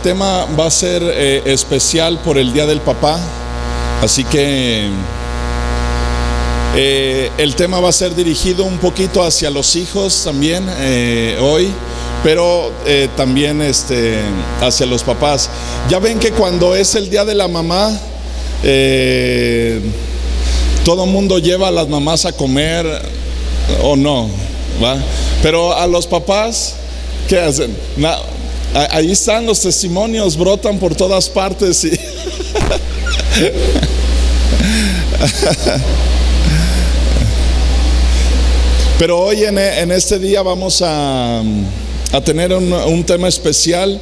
el tema va a ser especial por el Día del Papá, así que el tema va a ser dirigido un poquito hacia los hijos también hoy, pero también hacia los papás. Ya ven que cuando es el Día de la Mamá, todo mundo lleva a las mamás a comer o no, ¿va? Pero a los papás, ¿qué hacen? Ahí están los testimonios, brotan por todas partes y pero hoy en este día vamos a tener un tema especial.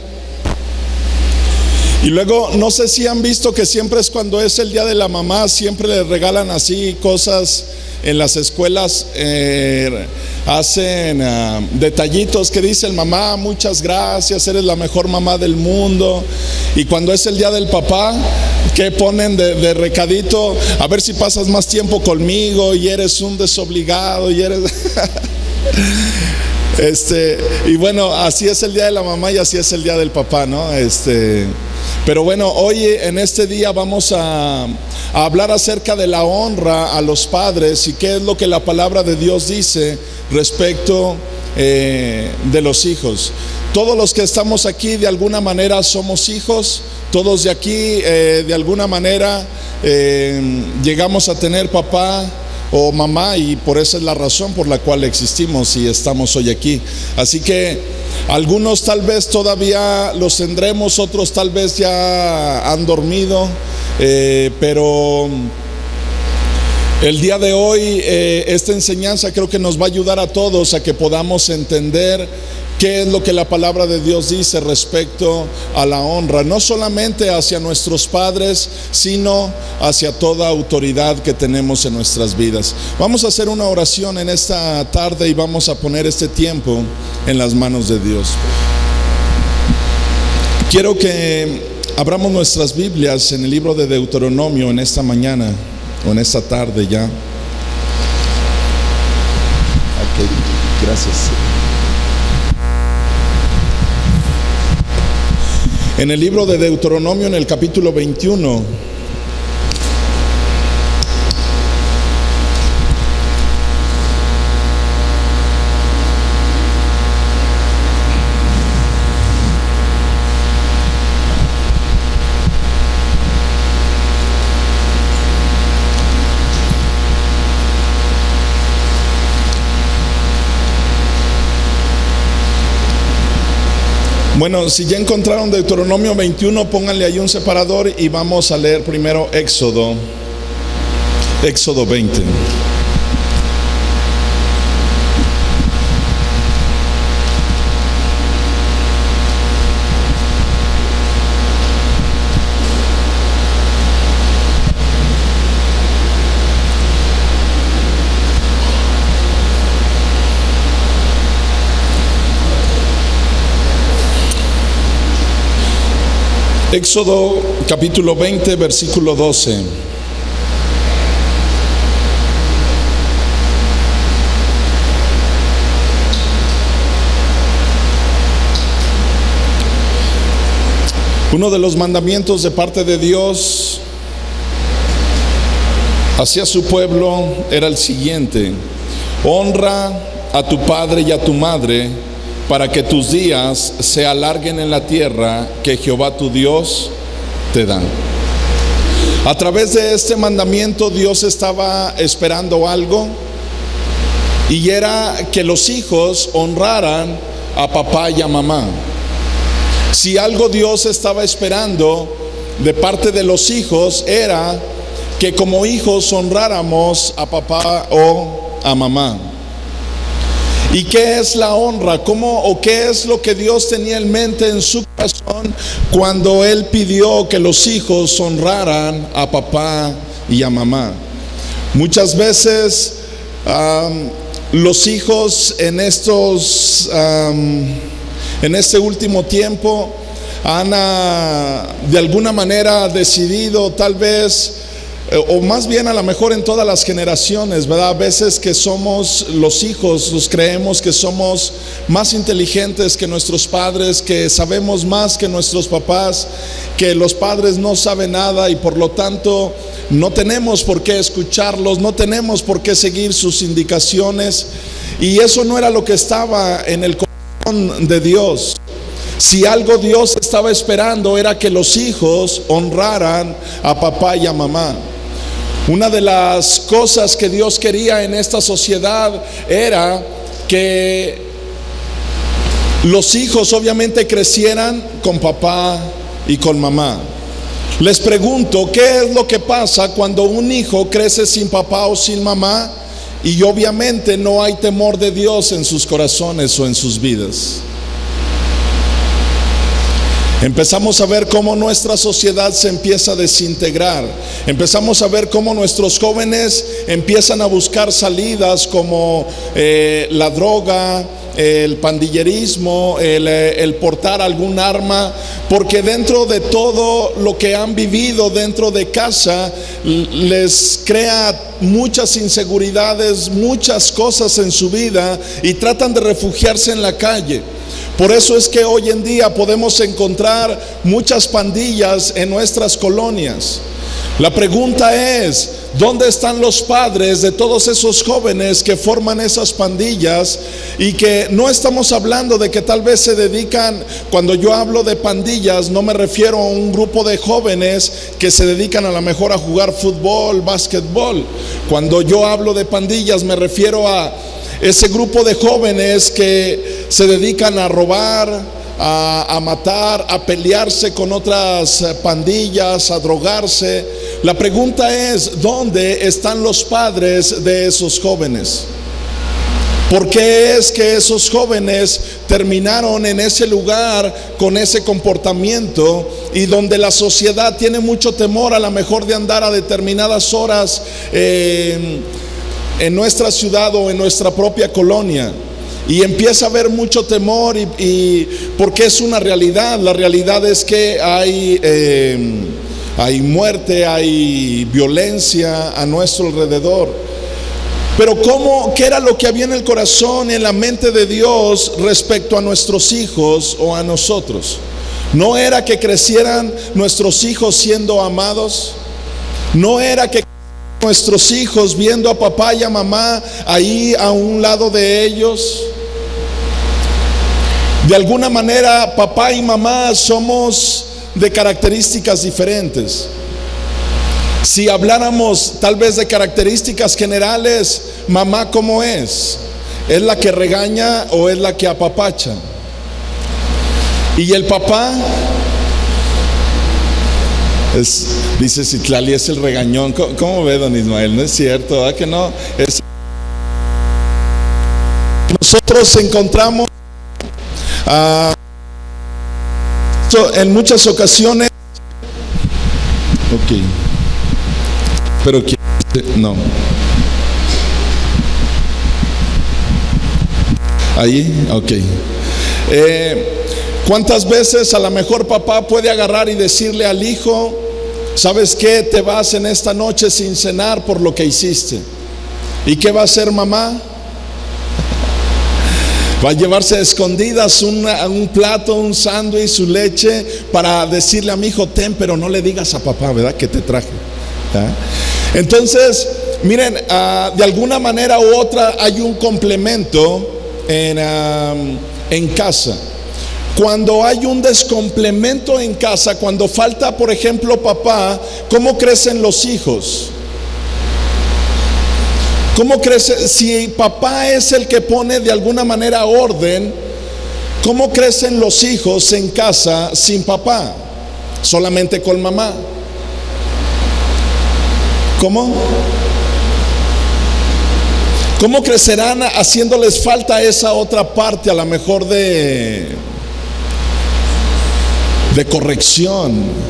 Y luego, no sé si han visto que siempre es cuando es el Día de la Mamá, siempre le regalan así cosas en las escuelas, hacen detallitos que dicen: mamá, muchas gracias, eres la mejor mamá del mundo. Y cuando es el Día del Papá, ¿qué ponen de recadito? A ver si pasas más tiempo conmigo, y eres un desobligado, y eres y bueno, así es el Día de la Mamá y así es el Día del Papá, ¿no? Pero bueno, hoy en este día vamos a hablar acerca de la honra a los padres y qué es lo que la palabra de Dios dice respecto de los hijos. Todos los que estamos aquí de alguna manera somos hijos, todos de aquí de alguna manera llegamos a tener papá o mamá, y por esa es la razón por la cual existimos y estamos hoy aquí. Así que algunos tal vez todavía los tendremos, otros tal vez ya han dormido, pero el día de hoy esta enseñanza creo que nos va a ayudar a todos a que podamos entender qué es lo que la palabra de Dios dice respecto a la honra, no solamente hacia nuestros padres, sino hacia toda autoridad que tenemos en nuestras vidas. Vamos a hacer una oración en esta tarde y vamos a poner este tiempo en las manos de Dios. Quiero que abramos nuestras Biblias en el libro de Deuteronomio en esta mañana o en esta tarde ya. Okay, gracias. En el libro de Deuteronomio, en el capítulo 21, bueno, si ya encontraron Deuteronomio 21, pónganle ahí un separador y vamos a leer primero Éxodo 20. Éxodo capítulo 20, versículo 12. Uno de los mandamientos de parte de Dios hacia su pueblo era el siguiente: honra a tu padre y a tu madre, para que tus días se alarguen en la tierra que Jehová tu Dios te da. A través de este mandamiento Dios estaba esperando algo, y era que los hijos honraran a papá y a mamá. Si algo Dios estaba esperando de parte de los hijos, era que como hijos honráramos a papá o a mamá. ¿Y qué es la honra? ¿Cómo o qué es lo que Dios tenía en mente en su corazón cuando Él pidió que los hijos honraran a papá y a mamá? Muchas veces los hijos en este último tiempo han de alguna manera decidido tal vez o más bien a lo mejor en todas las generaciones, ¿verdad? A veces que somos los hijos, nos creemos que somos más inteligentes que nuestros padres, que sabemos más que nuestros papás, que los padres no saben nada y por lo tanto no tenemos por qué escucharlos, no tenemos por qué seguir sus indicaciones. Y eso no era lo que estaba en el corazón de Dios. Si algo Dios estaba esperando era que los hijos honraran a papá y a mamá. Una de las cosas que Dios quería en esta sociedad era que los hijos obviamente crecieran con papá y con mamá. Les pregunto, ¿qué es lo que pasa cuando un hijo crece sin papá o sin mamá? Y obviamente no hay temor de Dios en sus corazones o en sus vidas. Empezamos a ver cómo nuestra sociedad se empieza a desintegrar. Empezamos a ver cómo nuestros jóvenes empiezan a buscar salidas como la droga, el pandillerismo, el portar algún arma, porque dentro de todo lo que han vivido dentro de casa les crea muchas inseguridades, muchas cosas en su vida y tratan de refugiarse en la calle. Por eso es que hoy en día podemos encontrar muchas pandillas en nuestras colonias. La pregunta es, ¿dónde están los padres de todos esos jóvenes que forman esas pandillas? Y que no estamos hablando de que tal vez se dedican, cuando yo hablo de pandillas, no me refiero a un grupo de jóvenes que se dedican a lo mejor a jugar fútbol, básquetbol. Cuando yo hablo de pandillas me refiero a ese grupo de jóvenes que se dedican a robar, a matar, a pelearse con otras pandillas, a drogarse. La pregunta es, ¿dónde están los padres de esos jóvenes? ¿Por qué es que esos jóvenes terminaron en ese lugar con ese comportamiento y donde la sociedad tiene mucho temor a lo mejor de andar a determinadas horas en nuestra ciudad o en nuestra propia colonia? Y empieza a haber mucho temor y porque es una realidad. La realidad es que hay muerte, hay violencia a nuestro alrededor. Pero ¿qué era lo que había en el corazón, en la mente de Dios respecto a nuestros hijos o a nosotros? ¿No era que crecieran nuestros hijos siendo amados? ¿No era que nuestros hijos viendo a papá y a mamá ahí a un lado de ellos? De alguna manera papá y mamá somos de características diferentes. Si habláramos tal vez de características generales, mamá ¿cómo es? ¿Es la que regaña o es la que apapacha? Y el papá dice Citlali, es el regañón. ¿Cómo ve, don Ismael? No es cierto, ¿verdad que no? Nosotros encontramos en muchas ocasiones. Ok. Pero no. Ahí, ok. ¿Cuántas veces a lo mejor papá puede agarrar y decirle al hijo, ¿sabes qué? Te vas en esta noche sin cenar por lo que hiciste. ¿Y qué va a hacer mamá? Va a llevarse a escondidas un plato, un sándwich, su leche, para decirle a mi hijo, ten, pero no le digas a papá, ¿verdad? Que te traje. ¿Ah? Entonces, miren, de alguna manera u otra hay un complemento en casa. Cuando hay un descomplemento en casa, cuando falta, por ejemplo, papá, ¿cómo crecen los hijos? ¿Cómo crece? Si papá es el que pone de alguna manera orden, ¿cómo crecen los hijos en casa sin papá? Solamente con mamá. ¿Cómo? ¿Cómo crecerán haciéndoles falta esa otra parte, a lo mejor de corrección?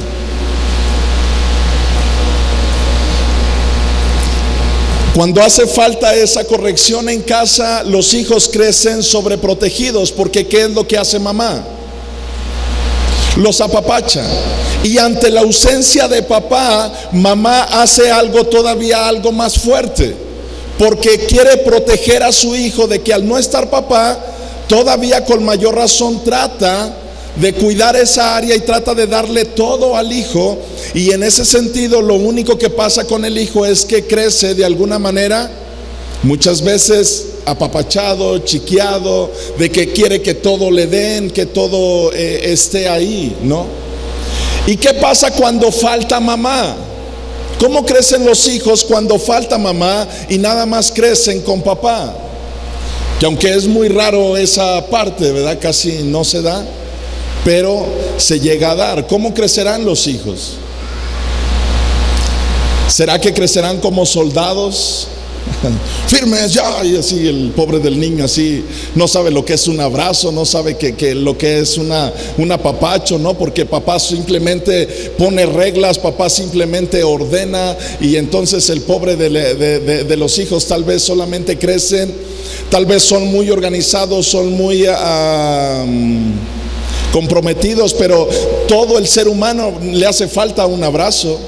Cuando hace falta esa corrección en casa, los hijos crecen sobreprotegidos, porque ¿qué es lo que hace mamá? los apapacha. Y ante la ausencia de papá, mamá hace algo más fuerte, porque quiere proteger a su hijo de que al no estar papá, todavía con mayor razón trata de cuidar esa área y trata de darle todo al hijo. Y en ese sentido, lo único que pasa con el hijo es que crece de alguna manera, muchas veces apapachado, chiqueado, de que quiere que todo le den, que todo esté ahí, ¿no? ¿Y qué pasa cuando falta mamá? ¿Cómo crecen los hijos cuando falta mamá y nada más crecen con papá? Que aunque es muy raro esa parte, ¿verdad? Casi no se da, pero se llega a dar. ¿Cómo crecerán los hijos? ¿Será que crecerán como soldados? Firmes ya, y así el pobre del niño así no sabe lo que es un abrazo, no sabe que lo que es un apapacho, ¿no? Porque papá simplemente pone reglas, papá simplemente ordena, y entonces el pobre de los hijos tal vez solamente crecen, tal vez son muy organizados, son muy comprometidos, pero todo el ser humano le hace falta un abrazo.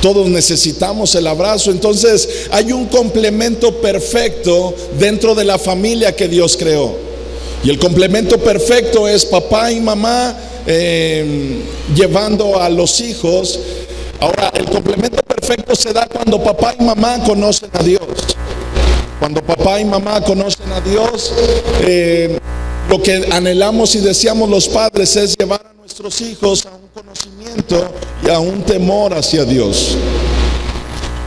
Todos necesitamos el abrazo. Entonces hay un complemento perfecto dentro de la familia que Dios creó. Y el complemento perfecto es papá y mamá llevando a los hijos. Ahora, el complemento perfecto se da cuando papá y mamá conocen a Dios. Cuando papá y mamá conocen a Dios, lo que anhelamos y deseamos los padres es llevar a nuestros hijos a un conocimiento y a un temor hacia Dios.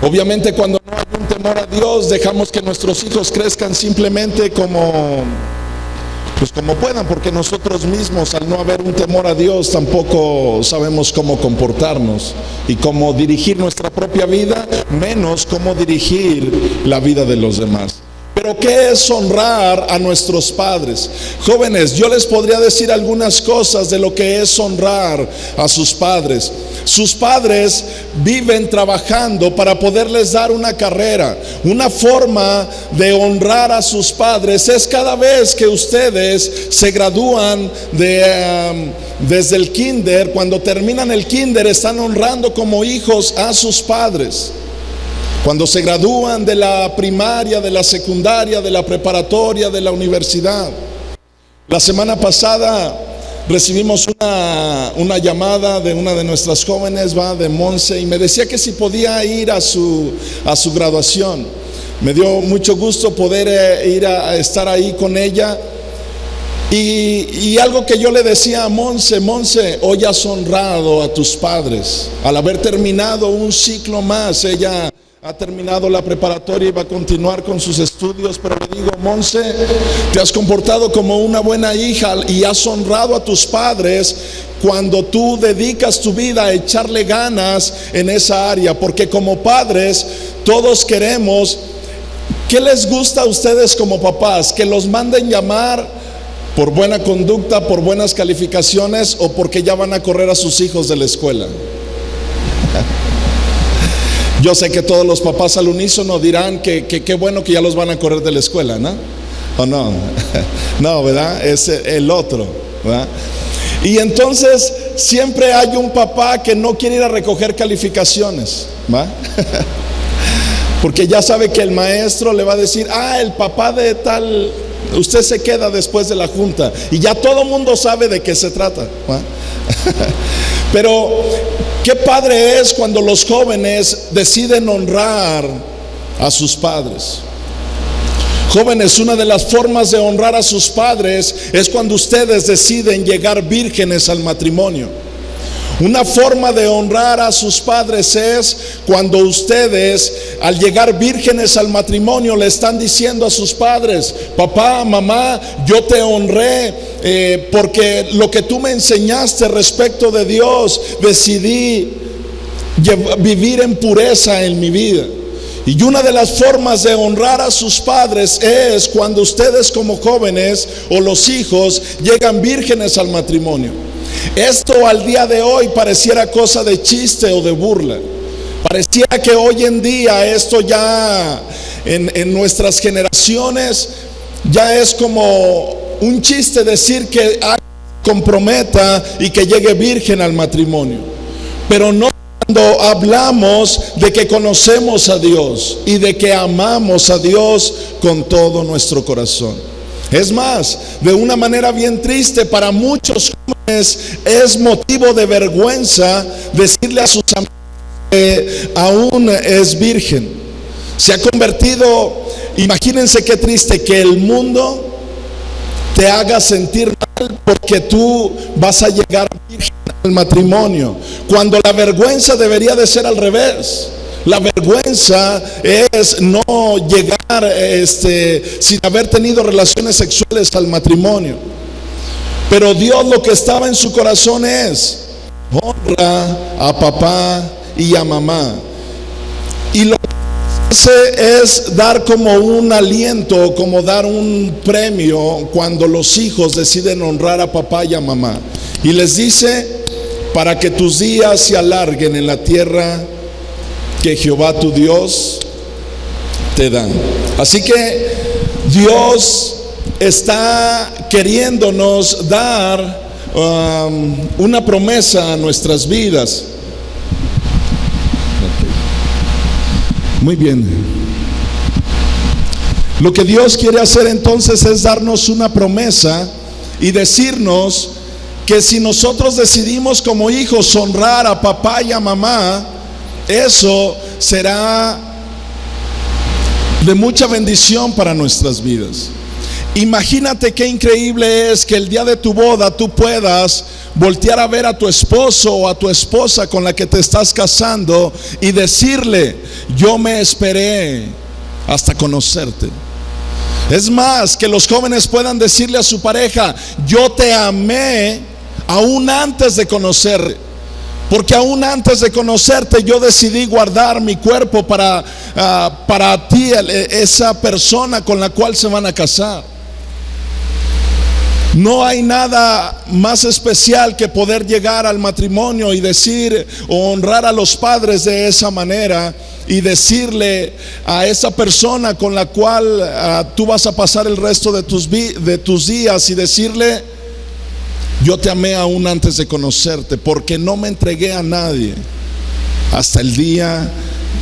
Obviamente, cuando no hay un temor a Dios, dejamos que nuestros hijos crezcan simplemente como puedan, porque nosotros mismos, al no haber un temor a Dios, tampoco sabemos cómo comportarnos y cómo dirigir nuestra propia vida, menos cómo dirigir la vida de los demás. Pero ¿qué es honrar a nuestros padres? Jóvenes, yo les podría decir algunas cosas de lo que es honrar a sus padres. Sus padres viven trabajando para poderles dar una carrera. Una forma de honrar a sus padres es cada vez que ustedes se gradúan desde el kinder. Cuando terminan el kinder, están honrando como hijos a sus padres. Cuando se gradúan de la primaria, de la secundaria, de la preparatoria, de la universidad. La semana pasada recibimos una llamada de una de nuestras jóvenes, de Monse, y me decía que si podía ir a su graduación. Me dio mucho gusto poder ir a estar ahí con ella. Y algo que yo le decía a Monse: hoy has honrado a tus padres. Al haber terminado un ciclo más, ella ha terminado la preparatoria y va a continuar con sus estudios, pero le digo: Monse, te has comportado como una buena hija y has honrado a tus padres cuando tú dedicas tu vida a echarle ganas en esa área, porque como padres todos queremos. ¿Qué les gusta a ustedes como papás? ¿Que los manden llamar por buena conducta, por buenas calificaciones, o porque ya van a correr a sus hijos de la escuela? Yo sé que todos los papás al unísono dirán que qué bueno que ya los van a correr de la escuela, ¿no? ¿O no? No, ¿verdad? Es el otro, ¿verdad? Y entonces siempre hay un papá que no quiere ir a recoger calificaciones, ¿va? Porque ya sabe que el maestro le va a decir: el papá de tal, usted se queda después de la junta. Y ya todo el mundo sabe de qué se trata, ¿va? Pero qué padre es cuando los jóvenes deciden honrar a sus padres. Jóvenes, una de las formas de honrar a sus padres es cuando ustedes deciden llegar vírgenes al matrimonio. Una forma de honrar a sus padres es cuando ustedes, al llegar vírgenes al matrimonio, le están diciendo a sus padres: papá, mamá, yo te honré porque lo que tú me enseñaste respecto de Dios, decidí vivir en pureza en mi vida. Y una de las formas de honrar a sus padres es cuando ustedes como jóvenes o los hijos llegan vírgenes al matrimonio. Esto al día de hoy pareciera cosa de chiste o de burla. Pareciera que hoy en día esto ya en nuestras generaciones ya es como un chiste decir que alguien comprometa y que llegue virgen al matrimonio. Pero no cuando hablamos de que conocemos a Dios y de que amamos a Dios con todo nuestro corazón. Es más, de una manera bien triste para muchos jóvenes es motivo de vergüenza decirle a sus amigos que aún es virgen. Se ha convertido, imagínense qué triste que el mundo te haga sentir mal porque tú vas a llegar virgen al matrimonio, cuando la vergüenza debería de ser al revés. La vergüenza es no llegar sin haber tenido relaciones sexuales al matrimonio. Pero Dios lo que estaba en su corazón es: honra a papá y a mamá. Y lo que hace es dar como un aliento, como dar un premio cuando los hijos deciden honrar a papá y a mamá. Y les dice: para que tus días se alarguen en la tierra que Jehová tu Dios te da. Así que Dios está queriéndonos dar una promesa a nuestras vidas. Muy bien. Lo que Dios quiere hacer entonces es darnos una promesa y decirnos que si nosotros decidimos como hijos honrar a papá y a mamá, eso será de mucha bendición para nuestras vidas. Imagínate qué increíble es que el día de tu boda tú puedas voltear a ver a tu esposo o a tu esposa con la que te estás casando y decirle: yo me esperé hasta conocerte. Es más, que los jóvenes puedan decirle a su pareja: yo te amé aún antes de conocerte, porque aún antes de conocerte yo decidí guardar mi cuerpo para ti, esa persona con la cual se van a casar. No hay nada más especial que poder llegar al matrimonio y decir o honrar a los padres de esa manera y decirle a esa persona con la cual tú vas a pasar el resto de tus días, y decirle: yo te amé aún antes de conocerte, porque no me entregué a nadie hasta el día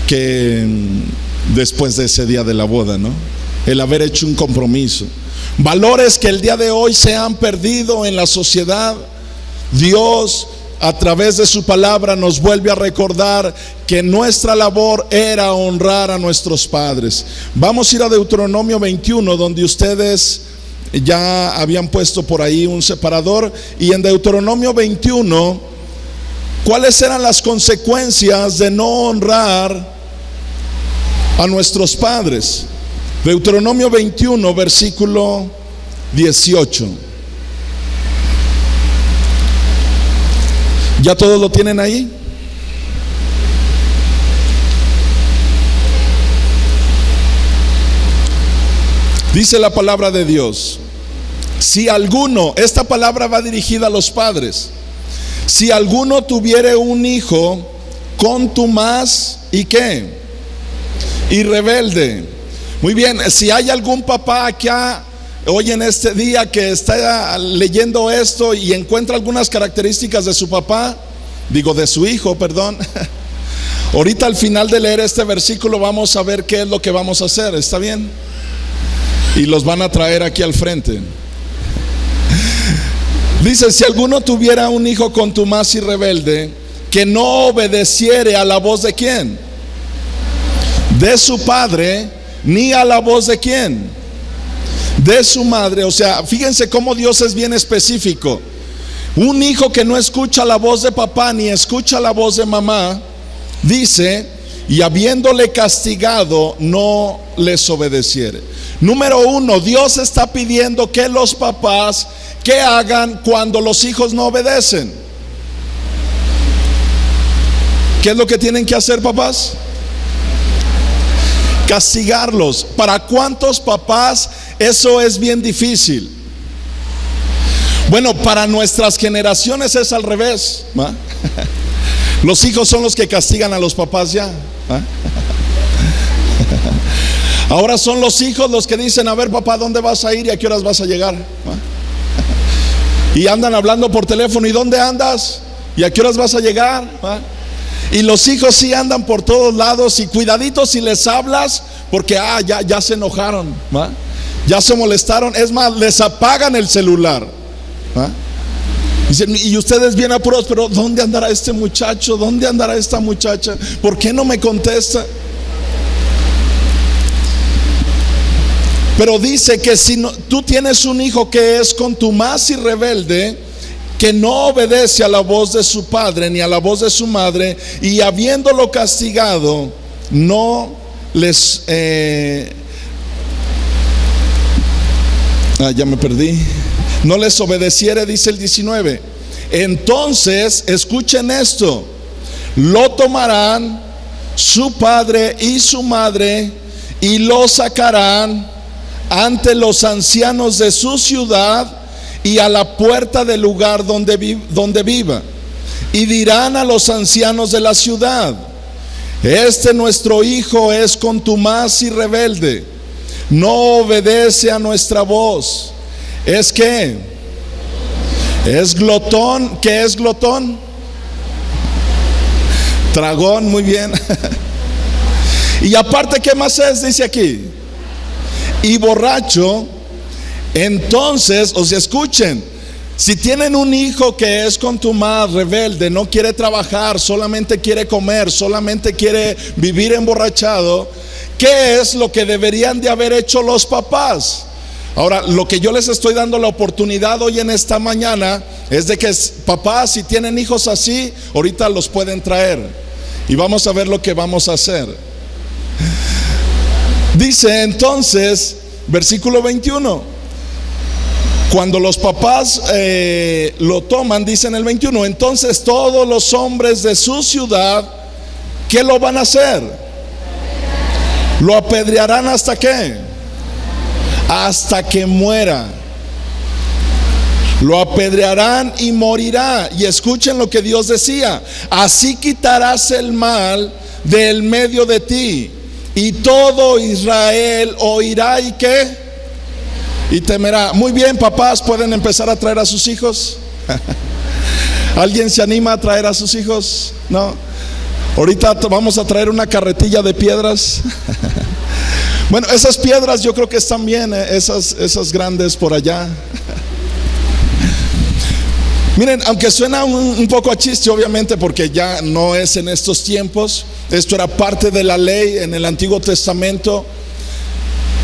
que después de ese día de la boda, ¿no? El haber hecho un compromiso. Valores que el día de hoy se han perdido en la sociedad. Dios, a través de su palabra, nos vuelve a recordar que nuestra labor era honrar a nuestros padres. Vamos a ir a Deuteronomio 21, donde ustedes ya habían puesto por ahí un separador. Y en Deuteronomio 21, ¿cuáles eran las consecuencias de no honrar a nuestros padres? Deuteronomio 21, versículo 18. ¿Ya todos lo tienen ahí? Dice la palabra de Dios: si alguno, esta palabra va dirigida a los padres, si alguno tuviere un hijo contumaz y ¿qué? Y rebelde. Muy bien, si hay algún papá acá hoy en este día que está leyendo esto y encuentra algunas características de su papá, de su hijo, perdón. Ahorita al final de leer este versículo vamos a ver qué es lo que vamos a hacer, ¿está bien? Y los van a traer aquí al frente. Dice: si alguno tuviera un hijo contumaz y rebelde, que no obedeciere a la voz de ¿quién? De su padre, ni a la voz de ¿quién? De su madre. O sea, fíjense cómo Dios es bien específico. Un hijo que no escucha la voz de papá ni escucha la voz de mamá, dice: y habiéndole castigado, no les obedeciere. Número uno, Dios está pidiendo que los papás ¿qué hagan cuando los hijos no obedecen? ¿Qué es lo que tienen que hacer, papás? Castigarlos. ¿Para cuántos papás eso es bien difícil? Bueno, para nuestras generaciones es al revés, ¿va? Los hijos son los que castigan a los papás ya, ¿va? Ahora son los hijos los que dicen: a ver, papá, ¿dónde vas a ir y a qué horas vas a llegar? ¿Va? Y andan hablando por teléfono, ¿y dónde andas? ¿Y a qué horas vas a llegar? ¿Ah? Y los hijos sí andan por todos lados, y cuidadito si les hablas, porque ya se enojaron, ¿va? Ya se molestaron, es más, les apagan el celular, ¿va? Dicen, y ustedes bien apurados, pero ¿dónde andará este muchacho? ¿Dónde andará esta muchacha? ¿Por qué no me contesta? Pero dice que si no, tú tienes un hijo que es contumaz y rebelde, que no obedece a la voz de su padre ni a la voz de su madre, y habiéndolo castigado, no les ya me perdí. No les obedeciere, dice el 19. Entonces, escuchen esto: lo tomarán su padre y su madre y lo sacarán ante los ancianos de su ciudad y a la puerta del lugar donde viva, y dirán a los ancianos de la ciudad: este nuestro hijo es contumaz y rebelde, no obedece a nuestra voz. ¿Es qué? Es glotón. ¿Qué es glotón? Tragón, muy bien. Y aparte, ¿qué más es? Dice aquí: y borracho. Entonces, o sea, escuchen, si tienen un hijo que es contumaz, rebelde, no quiere trabajar, solamente quiere comer, solamente quiere vivir emborrachado, ¿qué es lo que deberían de haber hecho los papás? Ahora, lo que yo les estoy dando la oportunidad hoy en esta mañana es de que, papás, si tienen hijos así, ahorita los pueden traer y vamos a ver lo que vamos a hacer. Dice entonces, versículo 21, cuando los papás lo toman, dice en el 21, entonces todos los hombres de su ciudad, ¿qué lo van a hacer? Lo apedrearán ¿hasta qué? Hasta que muera. Lo apedrearán y morirá. Y escuchen lo que Dios decía: así quitarás el mal del medio de ti, y todo Israel oirá y ¿qué? Y temerá. Muy bien, papás, pueden empezar a traer a sus hijos. ¿Alguien se anima a traer a sus hijos? No. Ahorita vamos a traer una carretilla de piedras. Bueno, esas piedras yo creo que están bien, esas grandes por allá. Miren, aunque suena un poco a chiste, obviamente, porque ya no es en estos tiempos. Esto era parte de la ley en el Antiguo Testamento.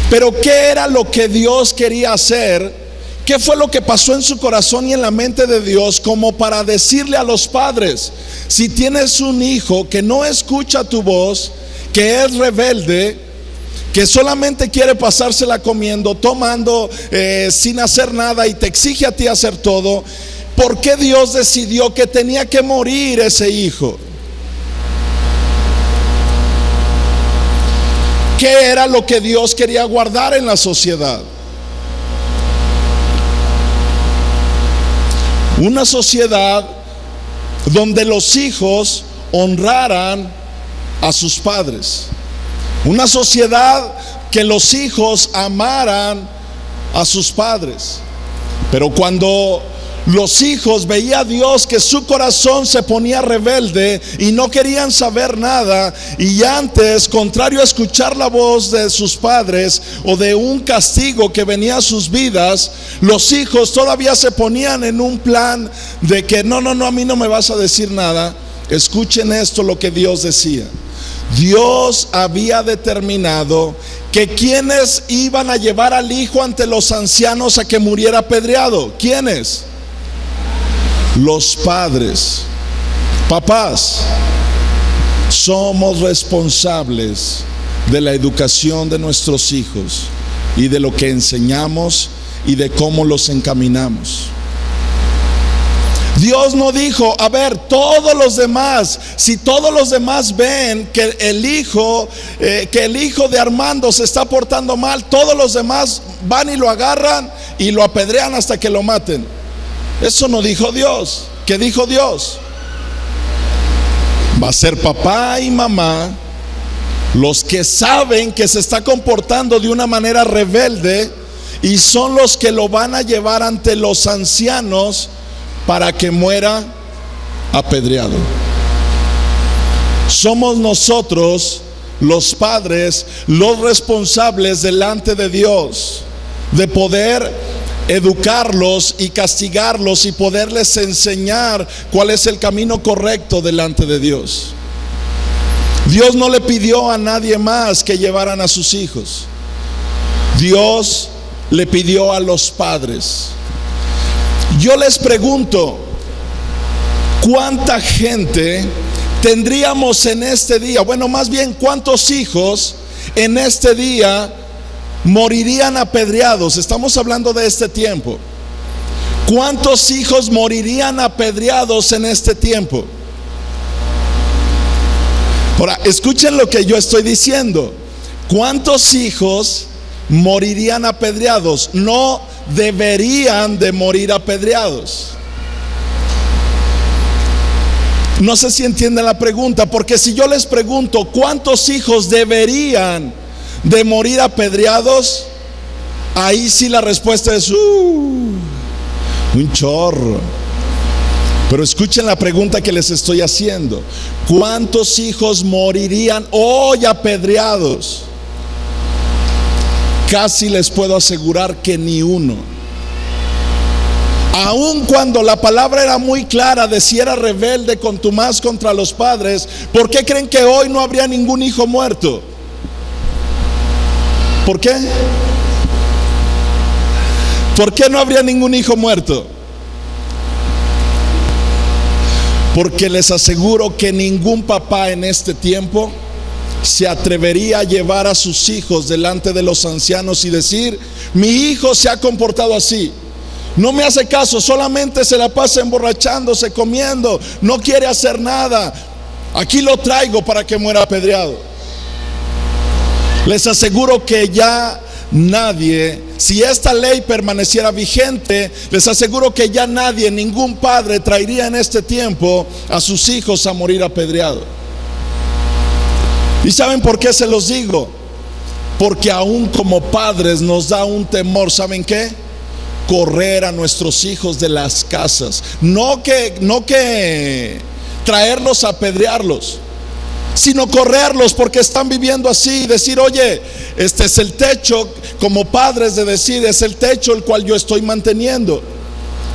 Pero ¿qué era lo que Dios quería hacer? ¿Qué fue lo que pasó en su corazón y en la mente de Dios como para decirle a los padres: si tienes un hijo que no escucha tu voz, que es rebelde, que solamente quiere pasársela comiendo, tomando, sin hacer nada, y te exige a ti hacer todo, ¿por qué Dios decidió que tenía que morir ese hijo? ¿Qué era lo que Dios quería guardar en la sociedad? Una sociedad donde los hijos honraran a sus padres. Una sociedad que los hijos amaran a sus padres. Pero cuando los hijos veían a Dios que su corazón se ponía rebelde y no querían saber nada, y antes, contrario a escuchar la voz de sus padres o de un castigo que venía a sus vidas, los hijos todavía se ponían en un plan de que no, a mí no me vas a decir nada. Escuchen esto, lo que Dios decía. Dios había determinado que quienes iban a llevar al hijo ante los ancianos a que muriera apedreado. ¿Quiénes? Los padres. Papás, somos responsables de la educación de nuestros hijos y de lo que enseñamos y de cómo los encaminamos. Dios no dijo: a ver, todos los demás, si todos los demás ven que el hijo de Armando se está portando mal, todos los demás van y lo agarran y lo apedrean hasta que lo maten. Eso no dijo Dios. ¿Qué dijo Dios? Va a ser papá y mamá los que saben que se está comportando de una manera rebelde y son los que lo van a llevar ante los ancianos para que muera apedreado. Somos nosotros, los padres, los responsables delante de Dios de poder educarlos y castigarlos y poderles enseñar cuál es el camino correcto delante de Dios. Dios no le pidió a nadie más que llevaran a sus hijos. Dios le pidió a los padres. Yo les pregunto, ¿cuánta gente tendríamos en este día? Bueno, más bien, ¿cuántos hijos en este día morirían apedreados? Estamos hablando de este tiempo. ¿Cuántos hijos morirían apedreados en este tiempo? Ahora, escuchen lo que yo estoy diciendo. ¿Cuántos hijos morirían apedreados? No deberían de morir apedreados. No sé si entienden la pregunta, porque si yo les pregunto ¿cuántos hijos deberían de morir apedreados? Ahí sí la respuesta es un chorro. Pero escuchen la pregunta que les estoy haciendo. ¿Cuántos hijos morirían hoy apedreados? Casi les puedo asegurar que ni uno. Aun cuando la palabra era muy clara de si era rebelde contumaz contra los padres, ¿por qué creen que hoy no habría ningún hijo muerto? ¿Por qué? ¿Por qué no habría ningún hijo muerto? Porque les aseguro que ningún papá en este tiempo se atrevería a llevar a sus hijos delante de los ancianos y decir: mi hijo se ha comportado así, no me hace caso, solamente se la pasa emborrachándose, comiendo, no quiere hacer nada, aquí lo traigo para que muera apedreado. Les aseguro que ya nadie, si esta ley permaneciera vigente, les aseguro que ya nadie, ningún padre traería en este tiempo a sus hijos a morir apedreado. ¿Y saben por qué se los digo? Porque aún como padres nos da un temor, ¿saben qué? Correr a nuestros hijos de las casas. No que traerlos a apedrearlos, sino correrlos porque están viviendo así y decir: oye, este es el techo, como padres, de decir: es el techo el cual yo estoy manteniendo,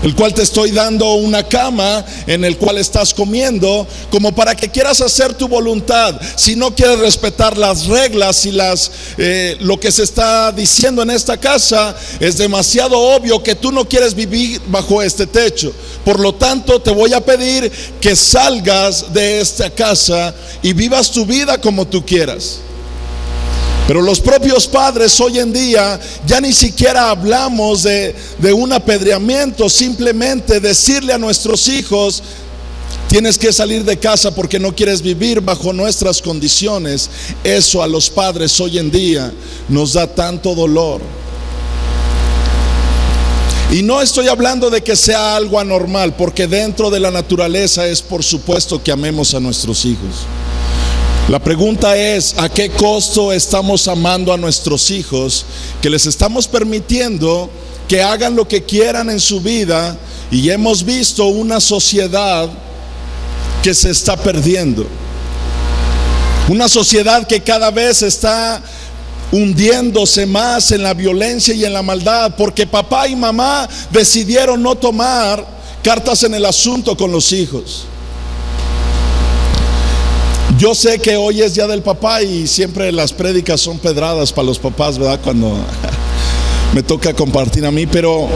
el cual te estoy dando una cama en el cual estás comiendo, como para que quieras hacer tu voluntad. Si no quieres respetar las reglas y lo que se está diciendo en esta casa, es demasiado obvio que tú no quieres vivir bajo este techo. Por lo tanto, te voy a pedir que salgas de esta casa y vivas tu vida como tú quieras. Pero los propios padres hoy en día ya ni siquiera hablamos de un apedreamiento, simplemente decirle a nuestros hijos: tienes que salir de casa porque no quieres vivir bajo nuestras condiciones. Eso a los padres hoy en día nos da tanto dolor. Y no estoy hablando de que sea algo anormal, porque dentro de la naturaleza es por supuesto que amemos a nuestros hijos. La pregunta es: ¿a qué costo estamos amando a nuestros hijos? Que les estamos permitiendo que hagan lo que quieran en su vida, y hemos visto una sociedad que se está perdiendo. Una sociedad que cada vez está hundiéndose más en la violencia y en la maldad, porque papá y mamá decidieron no tomar cartas en el asunto con los hijos. Yo sé que hoy es día del papá y siempre las prédicas son pedradas para los papás, ¿verdad? Cuando me toca compartir a mí, pero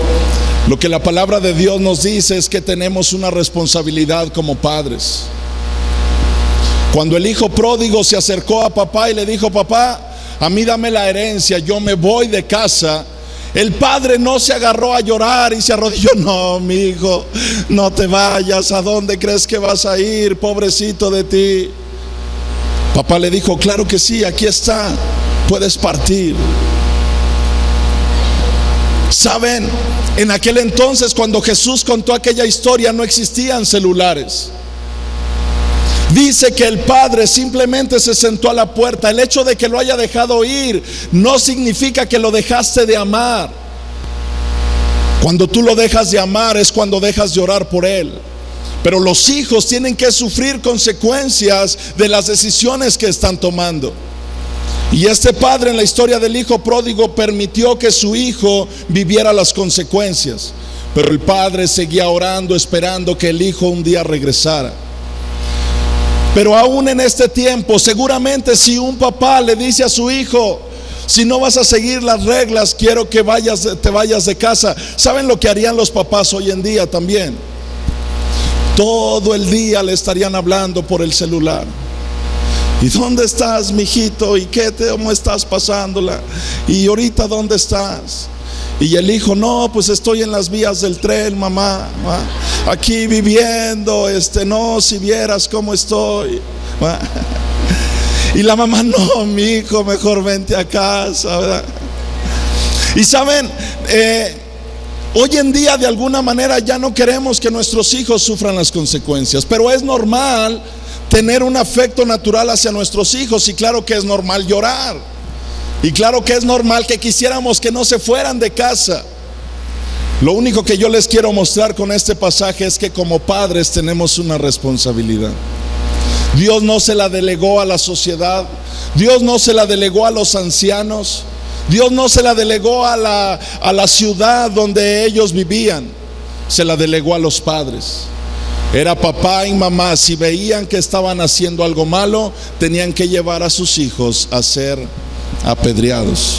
lo que la palabra de Dios nos dice es que tenemos una responsabilidad como padres. Cuando el hijo pródigo se acercó a papá y le dijo: papá, a mí dame la herencia, yo me voy de casa, el padre no se agarró a llorar y se arrodilló: no, mi hijo, no te vayas, ¿a dónde crees que vas a ir? Pobrecito de ti. Papá le dijo: claro que sí, aquí está, puedes partir. Saben, en aquel entonces, cuando Jesús contó aquella historia, no existían celulares. Dice que el padre simplemente se sentó a la puerta. El hecho de que lo haya dejado ir no significa que lo dejaste de amar. Cuando tú lo dejas de amar es cuando dejas de orar por él. Pero los hijos tienen que sufrir consecuencias de las decisiones que están tomando. Y este padre, en la historia del hijo pródigo, permitió que su hijo viviera las consecuencias. Pero el padre seguía orando, esperando que el hijo un día regresara. Pero aún en este tiempo, seguramente si un papá le dice a su hijo: si no vas a seguir las reglas, quiero que te vayas de casa. ¿Saben lo que harían los papás hoy en día también? Todo el día le estarían hablando por el celular. ¿Y dónde estás, mijito? ¿Y cómo estás pasándola? ¿Y ahorita dónde estás? Y el hijo: no, pues estoy en las vías del tren, mamá, aquí viviendo, no, si vieras cómo estoy. Y la mamá: no, mi hijo, mejor vente a casa, ¿verdad? Y saben, hoy en día de alguna manera ya no queremos que nuestros hijos sufran las consecuencias, pero es normal tener un afecto natural hacia nuestros hijos, y claro que es normal llorar, y claro que es normal que quisiéramos que no se fueran de casa. Lo único que yo les quiero mostrar con este pasaje es que como padres tenemos una responsabilidad. Dios no se la delegó a la sociedad, Dios no se la delegó a los ancianos, Dios no se la delegó a la ciudad donde ellos vivían, se la delegó a los padres. Era papá y mamá. Si veían que estaban haciendo algo malo, tenían que llevar a sus hijos a ser apedreados.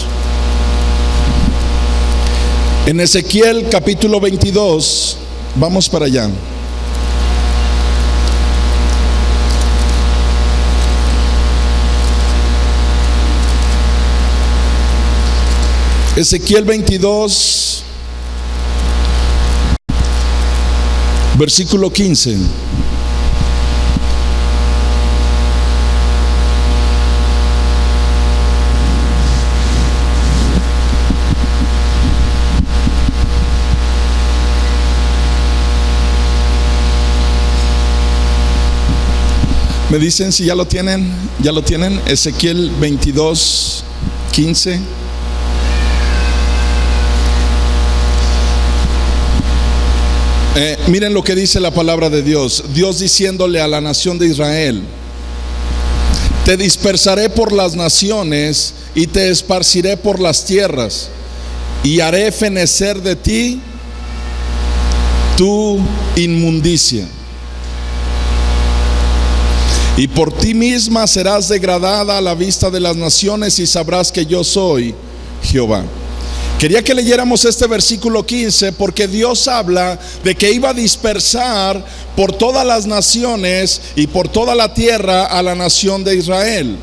En Ezequiel capítulo 22, vamos para allá. Ezequiel 22, versículo 15. Me dicen si ya lo tienen. Ya lo tienen. Ezequiel 22, 15. Miren lo que dice la palabra de Dios. Dios diciéndole a la nación de Israel: te dispersaré por las naciones y te esparciré por las tierras, y haré fenecer de ti tu inmundicia, y por ti misma serás degradada a la vista de las naciones, y sabrás que yo soy Jehová. Quería que leyéramos este versículo 15 porque Dios habla de que iba a dispersar por todas las naciones y por toda la tierra a la nación de Israel.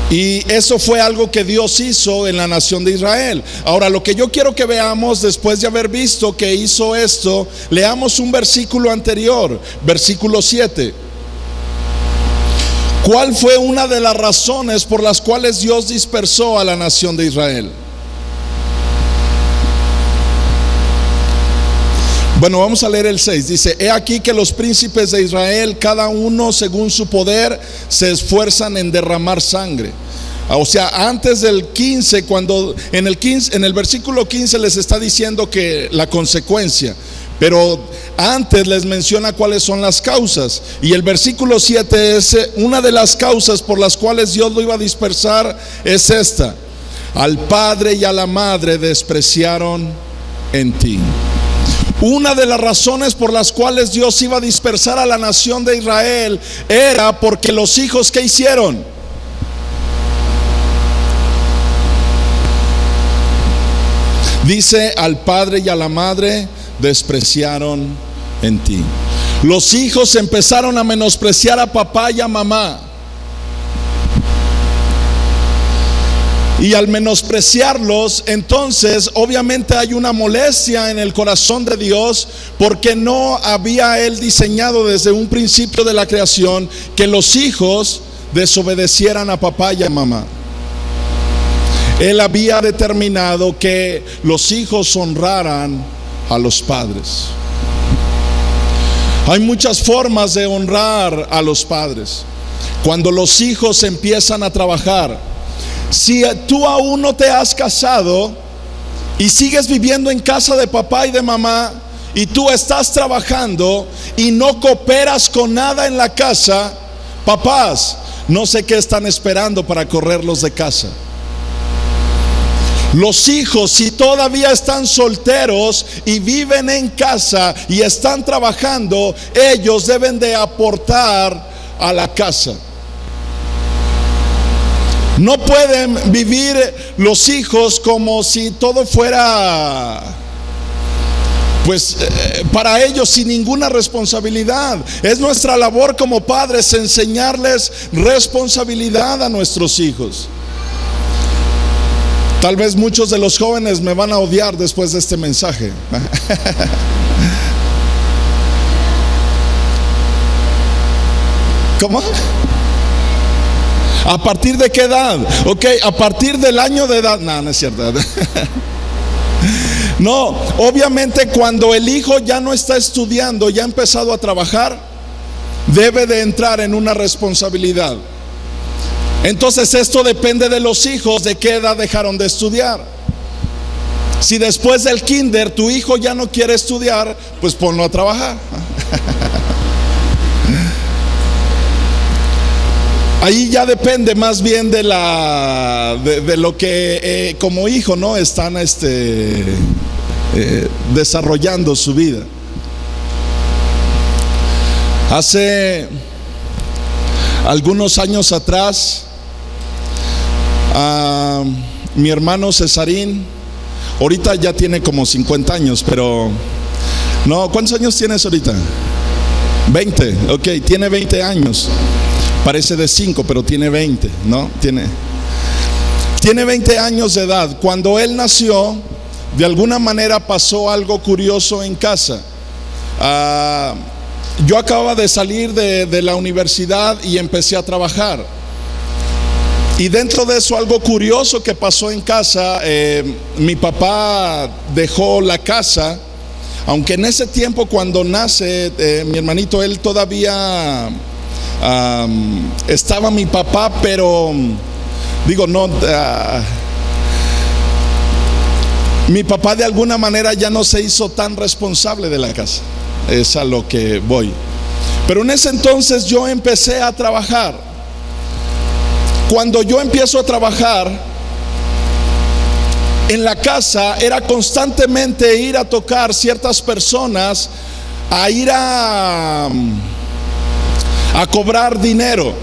Y eso fue algo que Dios hizo en la nación de Israel. Ahora, lo que yo quiero que veamos, después de haber visto que hizo esto, leamos un versículo anterior, versículo 7. ¿Cuál fue una de las razones por las cuales Dios dispersó a la nación de Israel? Bueno, vamos a leer el 6. Dice: he aquí que los príncipes de Israel, cada uno según su poder, se esfuerzan en derramar sangre. O sea, antes del 15, cuando en el versículo 15 les está diciendo que la consecuencia, pero antes les menciona cuáles son las causas. Y el versículo 7 es una de las causas por las cuales Dios lo iba a dispersar, es esta: al padre y a la madre despreciaron en ti. Una de las razones por las cuales Dios iba a dispersar a la nación de Israel era porque los hijos, ¿qué hicieron? Dice: al padre y a la madre despreciaron en ti. Los hijos empezaron a menospreciar a papá y a mamá. Y al menospreciarlos, entonces obviamente hay una molestia en el corazón de Dios, porque no había Él diseñado desde un principio de la creación que los hijos desobedecieran a papá y a mamá. Él había determinado que los hijos honraran a los padres. Hay muchas formas de honrar a los padres. Cuando los hijos empiezan a trabajar, si tú aún no te has casado, y sigues viviendo en casa de papá y de mamá, y tú estás trabajando y no cooperas con nada en la casa, papás, no sé qué están esperando para correrlos de casa. Los hijos, si todavía están solteros y viven en casa y están trabajando, ellos deben de aportar a la casa. No pueden vivir los hijos como si todo fuera para ellos sin ninguna responsabilidad. Es nuestra labor como padres enseñarles responsabilidad a nuestros hijos. Tal vez muchos de los jóvenes me van a odiar después de este mensaje. ¿Cómo? ¿A partir de qué edad? Ok, a partir del año de edad. No, no es cierto. No, obviamente cuando el hijo ya no está estudiando, ya ha empezado a trabajar, debe de entrar en una responsabilidad. Entonces esto depende de los hijos, de qué edad dejaron de estudiar. Si después del kinder tu hijo ya no quiere estudiar, pues ponlo a trabajar. Ahí ya depende más bien de lo que como hijo, ¿no? Están desarrollando su vida. Hace algunos años atrás, mi hermano Cesarín, ahorita ya tiene como 50 años, pero no, ¿cuántos años tienes ahorita? 20, ok, tiene 20 años. Parece de 5, pero tiene 20, ¿no? Tiene 20 años de edad. Cuando él nació, de alguna manera pasó algo curioso en casa. Yo acababa de salir de la universidad y empecé a trabajar. Y dentro de eso, algo curioso que pasó en casa, mi papá dejó la casa, aunque en ese tiempo cuando nace mi hermanito, él todavía estaba mi papá, pero digo, no, mi papá de alguna manera ya no se hizo tan responsable de la casa. Es a lo que voy. Pero en ese entonces yo empecé a trabajar. Cuando yo empiezo a trabajar en la casa, era constantemente ir a tocar ciertas personas, a ir a cobrar dinero.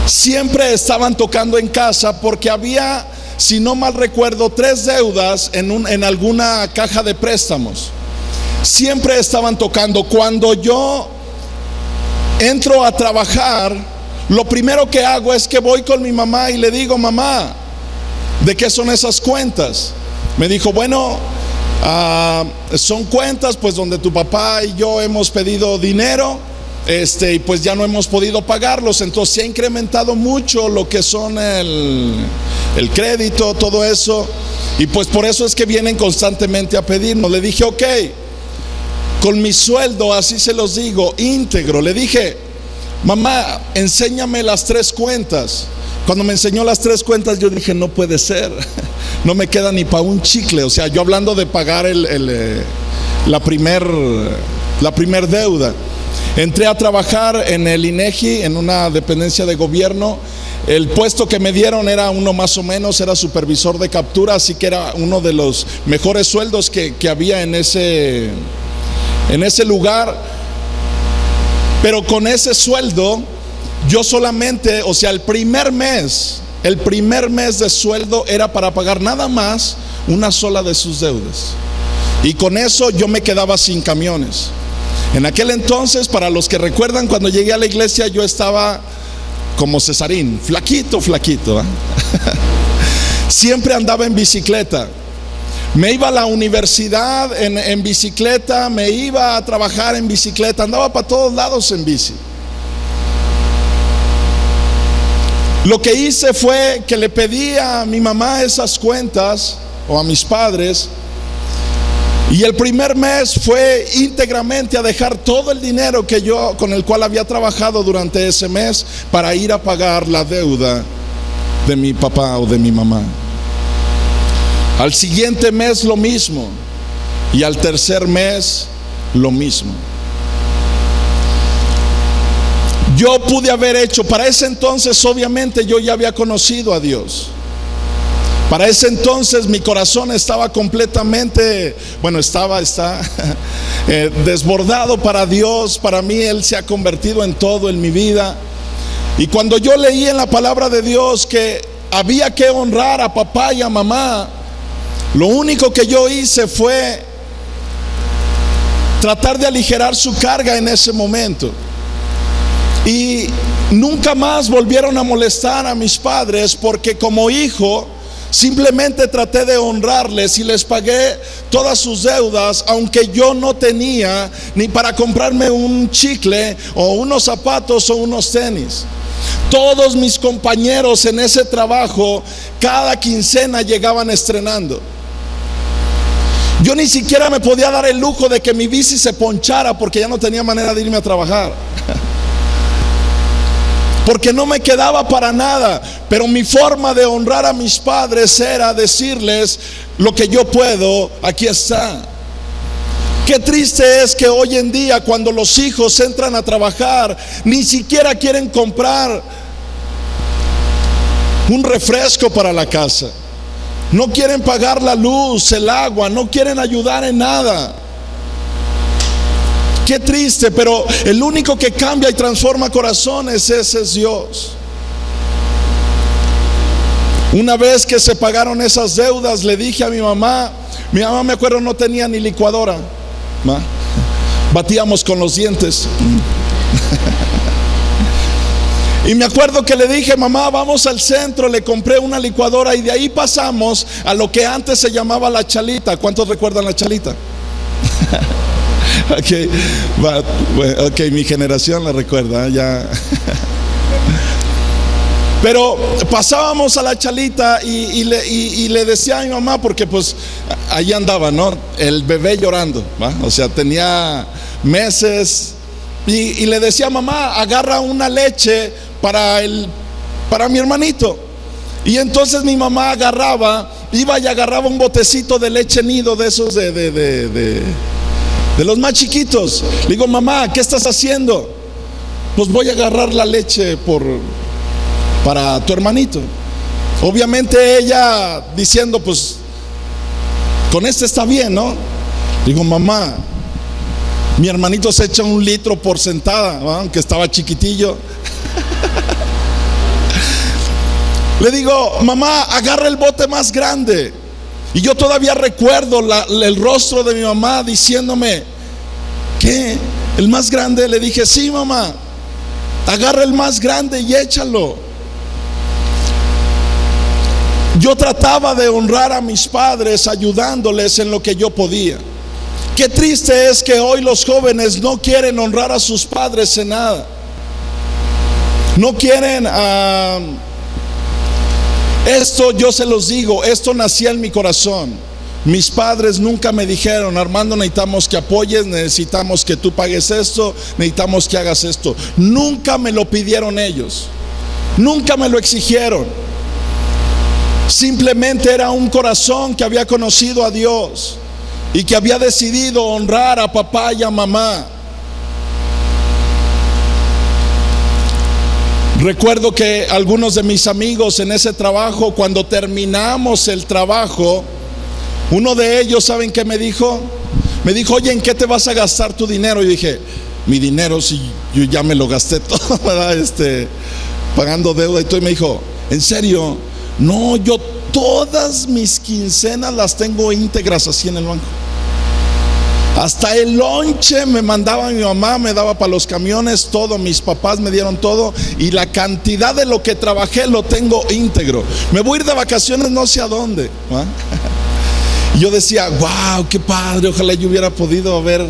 Siempre estaban tocando en casa porque había, si no mal recuerdo, 3 deudas en alguna caja de préstamos. Siempre estaban tocando. Cuando yo entro a trabajar, lo primero que hago es que voy con mi mamá y le digo: mamá, ¿de qué son esas cuentas? Me dijo: bueno, son cuentas pues donde tu papá y yo hemos pedido dinero, y pues ya no hemos podido pagarlos. Entonces se ha incrementado mucho lo que son el crédito, todo eso, y pues por eso es que vienen constantemente a pedirnos. Le dije: ok, con mi sueldo, así se los digo, íntegro. Le dije: mamá, enséñame las 3 cuentas. Cuando me enseñó las 3 cuentas, yo dije: no puede ser, no me queda ni para un chicle. O sea, yo hablando de pagar la primer deuda. Entré a trabajar en el INEGI, en una dependencia de gobierno. El puesto que me dieron era uno más o menos, era supervisor de captura, así que era uno de los mejores sueldos que había en ese lugar. Pero con ese sueldo, yo solamente, o sea, el primer mes de sueldo era para pagar nada más una sola de sus deudas. Y con eso yo me quedaba sin camiones. En aquel entonces, para los que recuerdan, cuando llegué a la iglesia, yo estaba como Cesarín, flaquito, ¿eh? Siempre andaba en bicicleta. Me iba a la universidad en bicicleta, me iba a trabajar en bicicleta, andaba para todos lados en bici. Lo que hice fue que le pedí a mi mamá esas cuentas, o a mis padres, y el primer mes fue íntegramente a dejar todo el dinero con el cual había trabajado durante ese mes para ir a pagar la deuda de mi papá o de mi mamá. Al siguiente mes lo mismo. Y al tercer mes lo mismo. Yo pude haber hecho, para ese entonces obviamente yo ya había conocido a Dios. Para ese entonces mi corazón estaba completamente, está desbordado para Dios. Para mí Él se ha convertido en todo en mi vida. Y cuando yo leí en la palabra de Dios que había que honrar a papá y a mamá, lo único que yo hice fue tratar de aligerar su carga en ese momento. Y nunca más volvieron a molestar a mis padres, porque como hijo simplemente traté de honrarles y les pagué todas sus deudas, aunque yo no tenía ni para comprarme un chicle o unos zapatos o unos tenis. Todos mis compañeros en ese trabajo cada quincena llegaban estrenando. Yo ni siquiera me podía dar el lujo de que mi bici se ponchara, porque ya no tenía manera de irme a trabajar, porque no me quedaba para nada. Pero mi forma de honrar a mis padres era decirles: lo que yo puedo, aquí está. Qué triste es que hoy en día, cuando los hijos entran a trabajar, ni siquiera quieren comprar un refresco para la casa, no quieren pagar la luz, el agua, no quieren ayudar en nada. Qué triste, pero el único que cambia y transforma corazones, ese es Dios. Una vez que se pagaron esas deudas, le dije a mi mamá me acuerdo, no tenía ni licuadora, batíamos con los dientes. Y me acuerdo que le dije: mamá, vamos al centro. Le compré una licuadora y de ahí pasamos a lo que antes se llamaba la chalita. ¿Cuántos recuerdan la chalita? Ok, mi generación la recuerda ya. Pero pasábamos a la chalita y le decía a mi mamá, porque pues ahí andaba, ¿no?, el bebé llorando, ¿va? O sea, tenía meses. Y le decía: mamá, agarra una leche para mi hermanito. Y entonces mi mamá iba y agarraba un botecito de leche nido, de esos de los más chiquitos. Le digo: mamá, ¿qué estás haciendo? Pues voy a agarrar la leche para tu hermanito. Obviamente ella diciendo: pues con este está bien, ¿no? Digo: mamá, mi hermanito se echa 1 litro por sentada, ¿no?, aunque estaba chiquitillo. Le digo: mamá, agarra el bote más grande. Y yo todavía recuerdo el rostro de mi mamá diciéndome: ¿qué? ¿El más grande? Le dije: sí, mamá, agarra el más grande y échalo. Yo trataba de honrar a mis padres, ayudándoles en lo que yo podía. Qué triste es que hoy los jóvenes no quieren honrar a sus padres en nada. No quieren. Esto yo se los digo, esto nacía en mi corazón. Mis padres nunca me dijeron: Armando, necesitamos que apoyes, necesitamos que tú pagues esto, necesitamos que hagas esto. Nunca me lo pidieron ellos, nunca me lo exigieron. Simplemente era un corazón que había conocido a Dios y que había decidido honrar a papá y a mamá. Recuerdo que algunos de mis amigos en ese trabajo, cuando terminamos el trabajo, uno de ellos, ¿saben qué me dijo? Me dijo: oye, ¿en qué te vas a gastar tu dinero? Y dije: mi dinero, si yo ya me lo gasté todo, ¿verdad? Pagando deuda y todo. Y me dijo: ¿en serio? No, yo todas mis quincenas las tengo íntegras así en el banco. Hasta el lonche me mandaba mi mamá, me daba para los camiones, todo. Mis papás me dieron todo. Y la cantidad de lo que trabajé lo tengo íntegro. Me voy a ir de vacaciones no sé a dónde, ¿va? Y yo decía: wow, qué padre, ojalá yo hubiera podido haber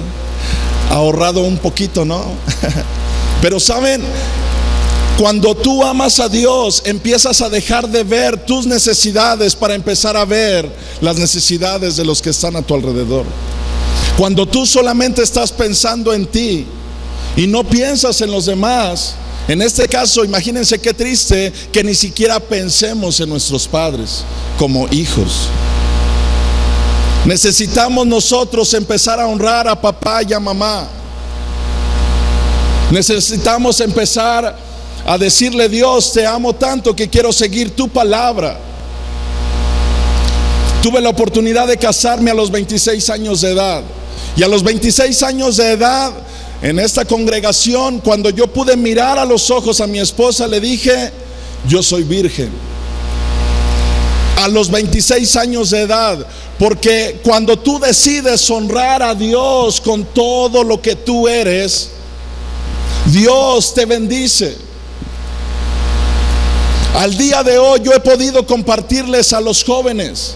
ahorrado un poquito, ¿no? Pero saben, cuando tú amas a Dios, empiezas a dejar de ver tus necesidades para empezar a ver las necesidades de los que están a tu alrededor. Cuando tú solamente estás pensando en ti y no piensas en los demás, en este caso, imagínense qué triste que ni siquiera pensemos en nuestros padres como hijos. Necesitamos nosotros empezar a honrar a papá y a mamá. Necesitamos empezar a decirle: Dios, te amo tanto que quiero seguir tu palabra. Tuve la oportunidad de casarme a los 26 años de edad. Y a los 26 años de edad, en esta congregación, cuando yo pude mirar a los ojos a mi esposa, le dije: yo soy virgen. A los 26 años de edad. Porque cuando tú decides honrar a Dios con todo lo que tú eres, Dios te bendice. Al día de hoy yo he podido compartirles a los jóvenes,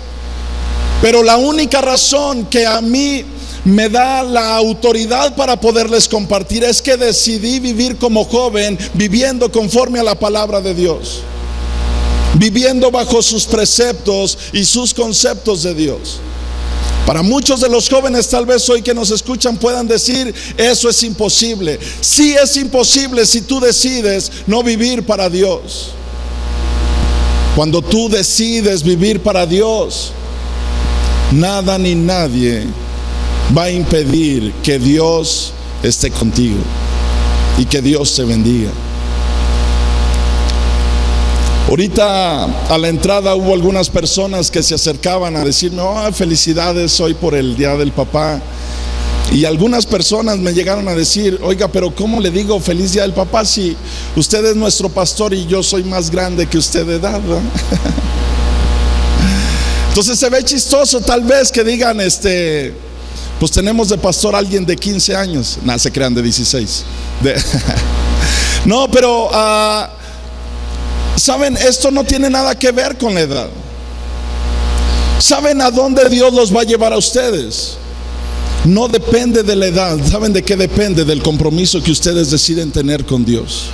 pero la única razón que a mí me da la autoridad para poderles compartir es que decidí vivir como joven, viviendo conforme a la palabra de Dios, viviendo bajo sus preceptos y sus conceptos de Dios. Para muchos de los jóvenes tal vez hoy que nos escuchan puedan decir: eso es imposible. Sí, es imposible si tú decides no vivir para Dios. Cuando tú decides vivir para Dios, nada ni nadie va a impedir que Dios esté contigo y que Dios te bendiga. Ahorita a la entrada hubo algunas personas que se acercaban a decirme: oh, felicidades hoy por el día del papá. Y algunas personas me llegaron a decir: oiga, pero ¿cómo le digo feliz día del papá si usted es nuestro pastor y yo soy más grande que usted de edad, ¿no? Entonces se ve chistoso tal vez que digan: pues tenemos de pastor a alguien de 15 años. Nada, se crean, de 16. No, pero saben, esto no tiene nada que ver con la edad. ¿Saben a dónde Dios los va a llevar a ustedes? No depende de la edad. ¿Saben de qué depende? Del compromiso que ustedes deciden tener con Dios.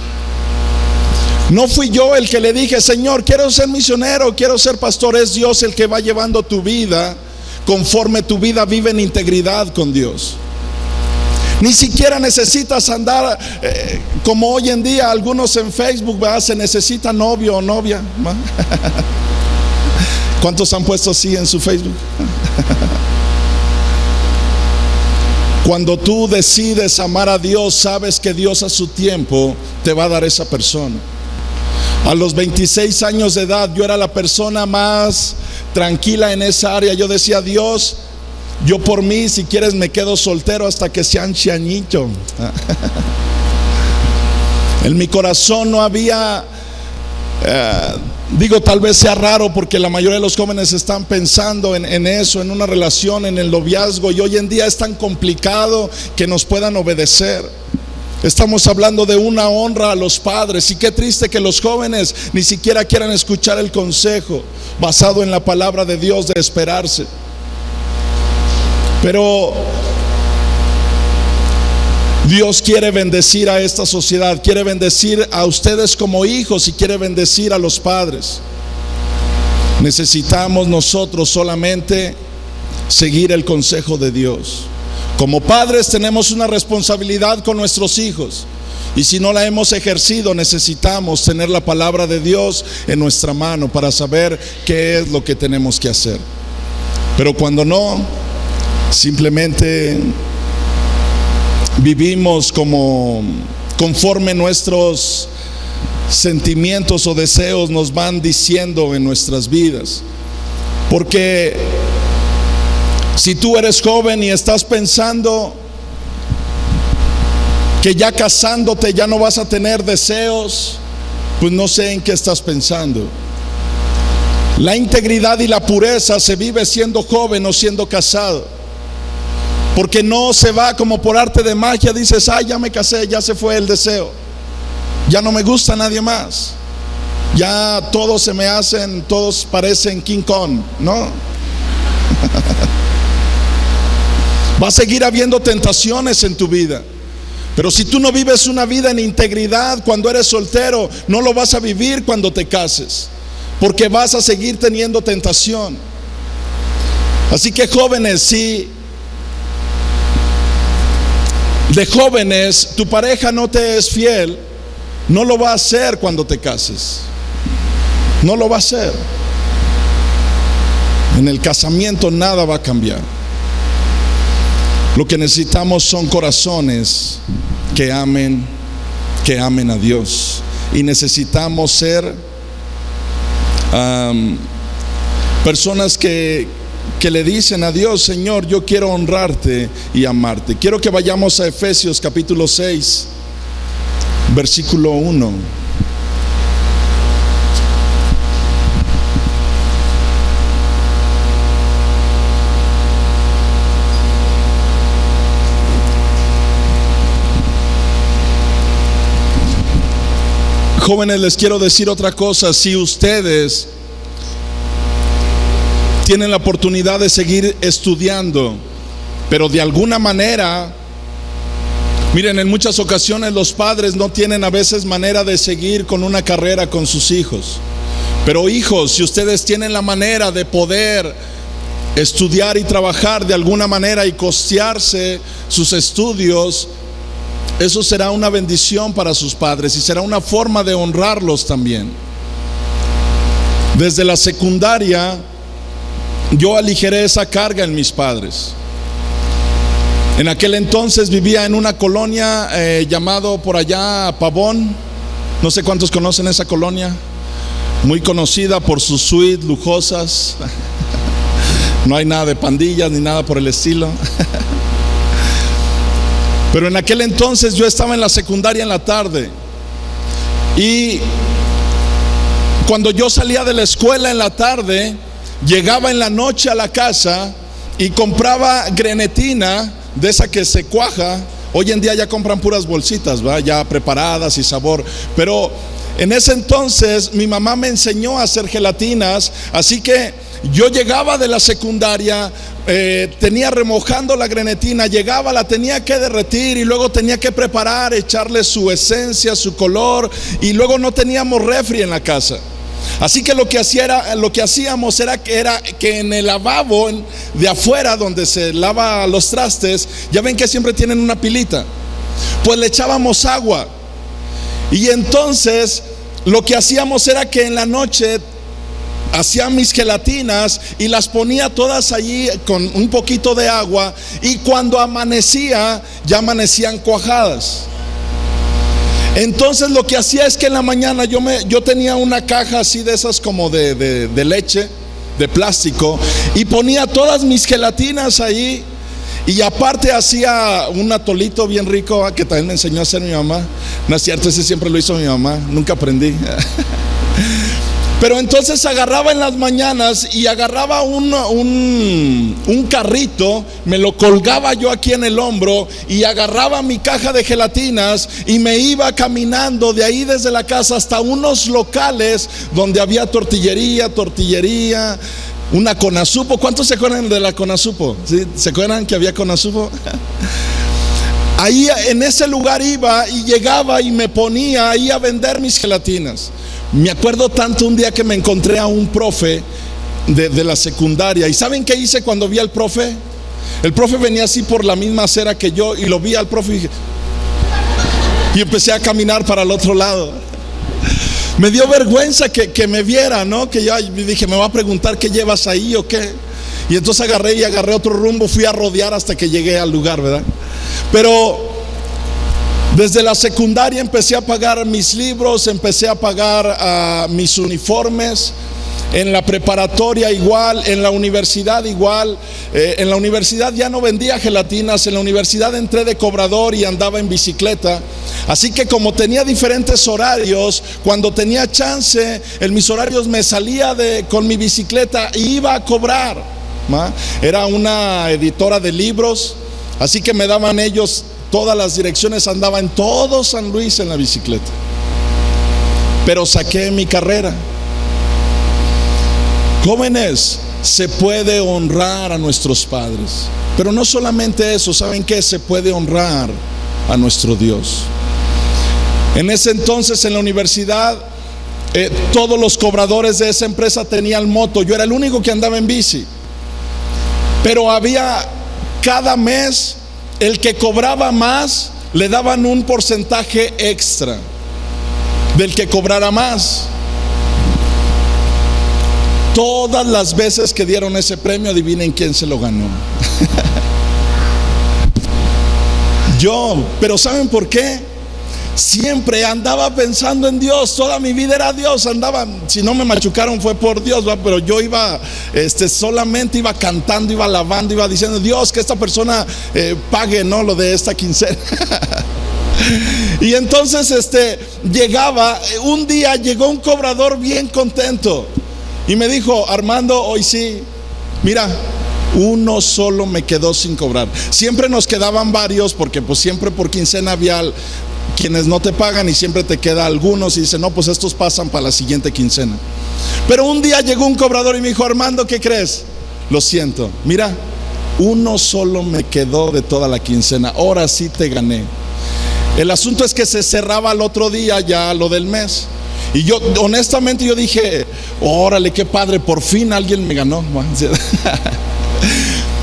No fui yo el que le dije: Señor, quiero ser misionero, quiero ser pastor. Es Dios el que va llevando tu vida conforme tu vida vive en integridad con Dios. Ni siquiera necesitas andar como hoy en día algunos en Facebook, ¿verdad? Se necesita novio o novia, ¿verdad? ¿Cuántos han puesto así en su Facebook? Cuando tú decides amar a Dios, sabes que Dios a su tiempo te va a dar esa persona. A los 26 años de edad yo era la persona más tranquila en esa área. Yo decía: Dios, yo por mí, si quieres me quedo soltero hasta que sea ancianito. En mi corazón no había, tal vez sea raro porque la mayoría de los jóvenes están pensando en eso, en una relación, en el noviazgo. Y hoy en día es tan complicado que nos puedan obedecer. Estamos hablando de una honra a los padres. Y qué triste que los jóvenes ni siquiera quieran escuchar el consejo basado en la palabra de Dios de esperarse. Pero Dios quiere bendecir a esta sociedad, quiere bendecir a ustedes como hijos y quiere bendecir a los padres. Necesitamos nosotros solamente seguir el consejo de Dios. Como padres tenemos una responsabilidad con nuestros hijos, y si no la hemos ejercido, necesitamos tener la palabra de Dios en nuestra mano para saber qué es lo que tenemos que hacer. Pero cuando no, simplemente vivimos conforme nuestros sentimientos o deseos nos van diciendo en nuestras vidas. Porque si tú eres joven y estás pensando que ya casándote ya no vas a tener deseos, pues no sé en qué estás pensando. La integridad y la pureza se vive siendo joven o siendo casado. Porque no se va como por arte de magia. Dices: ay, ya me casé, ya se fue el deseo, ya no me gusta nadie más, ya todos se me hacen, todos parecen King Kong, ¿no? Va a seguir habiendo tentaciones en tu vida. Pero si tú no vives una vida en integridad cuando eres soltero, no lo vas a vivir cuando te cases, porque vas a seguir teniendo tentación. Así que jóvenes, si de jóvenes tu pareja no te es fiel, no lo va a hacer cuando te cases. No lo va a hacer. En el casamiento nada va a cambiar. Lo que necesitamos son corazones que amen a Dios. Y necesitamos ser personas que le dicen a Dios: Señor, yo quiero honrarte y amarte. Quiero que vayamos a Efesios capítulo 6, versículo 1. Jóvenes, les quiero decir otra cosa. Si ustedes tienen la oportunidad de seguir estudiando, pero de alguna manera, miren, en muchas ocasiones los padres no tienen a veces manera de seguir con una carrera con sus hijos. Pero hijos, si ustedes tienen la manera de poder estudiar y trabajar de alguna manera y costearse sus estudios, eso será una bendición para sus padres y será una forma de honrarlos también. Desde la secundaria yo aligeré esa carga en mis padres. En aquel entonces vivía en una colonia llamado por allá Pavón. No sé cuántos conocen esa colonia. Muy conocida por sus suites lujosas. No hay nada de pandillas ni nada por el estilo. Pero en aquel entonces yo estaba en la secundaria en la tarde. Y cuando yo salía de la escuela en la tarde, llegaba en la noche a la casa y compraba grenetina, de esa que se cuaja. Hoy en día ya compran puras bolsitas, ¿va? Ya preparadas y sabor. Pero en ese entonces mi mamá me enseñó a hacer gelatinas. Así que yo llegaba de la secundaria, tenía remojando la grenetina, llegaba, la tenía que derretir y luego tenía que preparar, echarle su esencia, su color, y luego no teníamos refri en la casa. Así que lo que hacíamos era que en el lavabo de afuera, donde se lava los trastes, ya ven que siempre tienen una pilita, pues le echábamos agua. Y entonces lo que hacíamos era que en la noche hacía mis gelatinas y las ponía todas allí con un poquito de agua, y cuando amanecía ya amanecían cuajadas. Entonces lo que hacía es que en la mañana yo tenía una caja así de esas como de leche, de plástico, y ponía todas mis gelatinas ahí. Y aparte hacía un atolito bien rico que también me enseñó a hacer mi mamá. No es cierto, ese siempre lo hizo mi mamá, nunca aprendí. Pero entonces agarraba en las mañanas y agarraba un carrito, me lo colgaba yo aquí en el hombro y agarraba mi caja de gelatinas y me iba caminando de ahí desde la casa hasta unos locales donde había tortillería, una Conasupo. ¿Cuántos se acuerdan de la Conasupo? ¿Sí? ¿Se acuerdan que había Conasupo? Ahí en ese lugar iba y llegaba y me ponía ahí a vender mis gelatinas. Me acuerdo tanto un día que me encontré a un profe de la secundaria. ¿Y saben qué hice cuando vi al profe? El profe venía así por la misma acera que yo, y lo vi al profe y empecé a caminar para el otro lado. Me dio vergüenza que me viera, ¿no? Que yo dije, me va a preguntar qué llevas ahí o qué. Y entonces agarré otro rumbo, fui a rodear hasta que llegué al lugar, ¿verdad? Pero desde la secundaria empecé a pagar mis libros, empecé a pagar mis uniformes. En la preparatoria igual, en la universidad igual. En la universidad ya no vendía gelatinas. En la universidad entré de cobrador y andaba en bicicleta. Así que como tenía diferentes horarios, cuando tenía chance, en mis horarios me salía con mi bicicleta e iba a cobrar, ¿ma? Era una editora de libros, así que me daban ellos todas las direcciones, andaba en todo San Luis en la bicicleta. Pero saqué mi carrera. Jóvenes, se puede honrar a nuestros padres, pero no solamente eso. ¿Saben qué? Se puede honrar a nuestro Dios. En ese entonces en la universidad todos los cobradores de esa empresa tenían moto. Yo era el único que andaba en bici. Pero había cada mes, el que cobraba más le daban un porcentaje extra del que cobrara más. Todas las veces que dieron ese premio, adivinen quién se lo ganó. Yo. Pero ¿saben por qué? Siempre andaba pensando en Dios. Toda mi vida era Dios. Andaba, si no me machucaron fue por Dios, ¿va? Pero yo iba, solamente iba cantando, iba alabando, iba diciendo: Dios, que esta persona pague, ¿no?, lo de esta quincena. Y entonces un día llegó un cobrador bien contento y me dijo: Armando, hoy sí, mira, uno solo me quedó sin cobrar. Siempre nos quedaban varios, porque pues siempre por quincena había quienes no te pagan y siempre te queda algunos, y dicen: no, pues estos pasan para la siguiente quincena. Pero un día llegó un cobrador y me dijo: Armando, ¿qué crees? Lo siento, mira, uno solo me quedó de toda la quincena, ahora sí te gané. El asunto es que se cerraba al otro día ya lo del mes. Y yo, honestamente, yo dije: órale, qué padre, por fin alguien me ganó.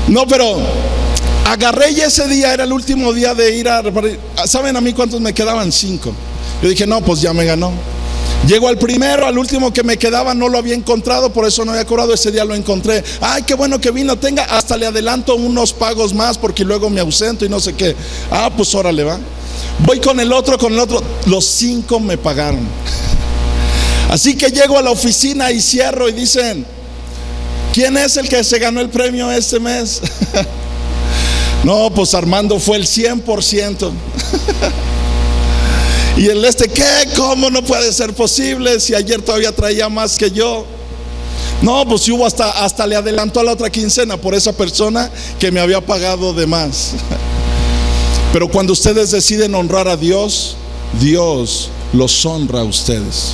No, pero agarré, y ese día era el último día de ir a repartir. ¿Saben a mí cuántos me quedaban? 5. Yo dije: no, pues ya me ganó. Llego al primero, al último que me quedaba no lo había encontrado, por eso no había cobrado. Ese día lo encontré. Ay, qué bueno que vino, tenga, hasta le adelanto unos pagos más porque luego me ausento y no sé qué. Ah, pues órale, va. Voy con el otro, los 5 me pagaron. Así que llego a la oficina y cierro y dicen: ¿quién es el que se ganó el premio este mes? No, pues Armando fue el 100%. Y el ¿qué? ¿Cómo no puede ser posible? Si ayer todavía traía más que yo. No, pues hubo hasta le adelantó a la otra quincena por esa persona que me había pagado de más. Pero cuando ustedes deciden honrar a Dios, Dios los honra a ustedes.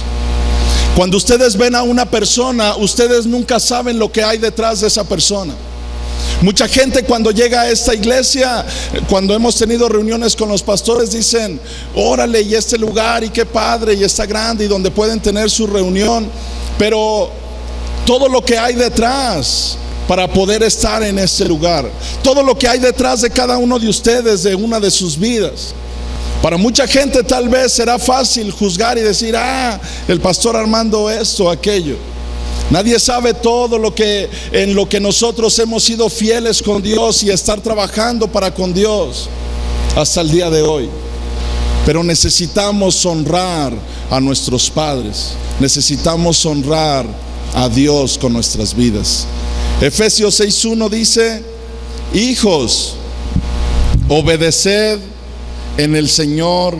Cuando ustedes ven a una persona, ustedes nunca saben lo que hay detrás de esa persona. Mucha gente cuando llega a esta iglesia, cuando hemos tenido reuniones con los pastores, dicen: órale, y este lugar, y qué padre, y está grande, y donde pueden tener su reunión. Pero todo lo que hay detrás para poder estar en este lugar, todo lo que hay detrás de cada uno de ustedes, de una de sus vidas. Para mucha gente tal vez será fácil juzgar y decir: ah, el pastor Armando esto, aquello. Nadie sabe todo en lo que nosotros hemos sido fieles con Dios y estar trabajando para con Dios hasta el día de hoy. Pero necesitamos honrar a nuestros padres, necesitamos honrar a Dios con nuestras vidas. Efesios 6:1 dice: hijos, obedeced en el Señor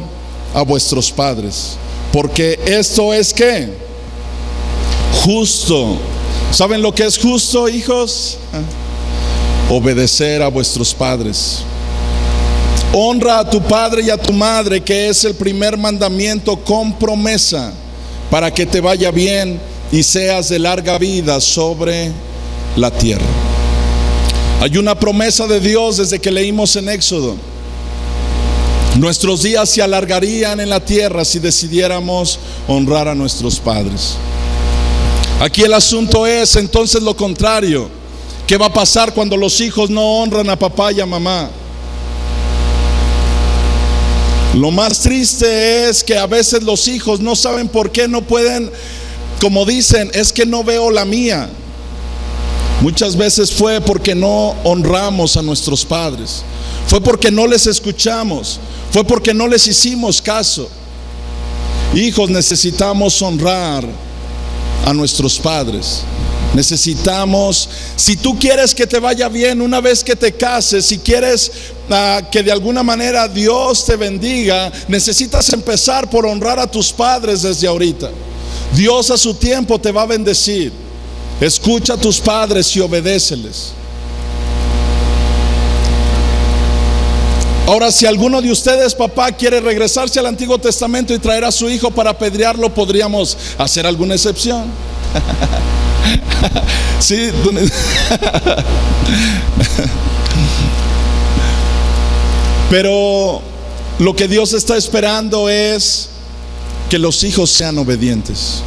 a vuestros padres, porque esto es ¿qué? Justo. ¿Saben lo que es justo, hijos? Obedecer a vuestros padres. Honra a tu padre y a tu madre, que es el primer mandamiento con promesa, para que te vaya bien y seas de larga vida sobre la tierra. Hay una promesa de Dios desde que leímos en Éxodo. Nuestros días se alargarían en la tierra si decidiéramos honrar a nuestros padres. Aquí el asunto es entonces lo contrario. ¿Qué va a pasar cuando los hijos no honran a papá y a mamá? Lo más triste es que a veces los hijos no saben por qué no pueden, como dicen: es que no veo la mía. Muchas veces fue porque no honramos a nuestros padres, fue porque no les escuchamos, fue porque no les hicimos caso. Hijos, necesitamos honrar a nuestros padres. Necesitamos, si tú quieres que te vaya bien una vez que te cases, si quieres que de alguna manera Dios te bendiga, necesitas empezar por honrar a tus padres desde ahorita. Dios a su tiempo te va a bendecir. Escucha a tus padres y obedéceles. Ahora, si alguno de ustedes, papá, quiere regresarse al Antiguo Testamento y traer a su hijo para apedrearlo, podríamos hacer alguna excepción. Sí. Pero lo que Dios está esperando es que los hijos sean obedientes.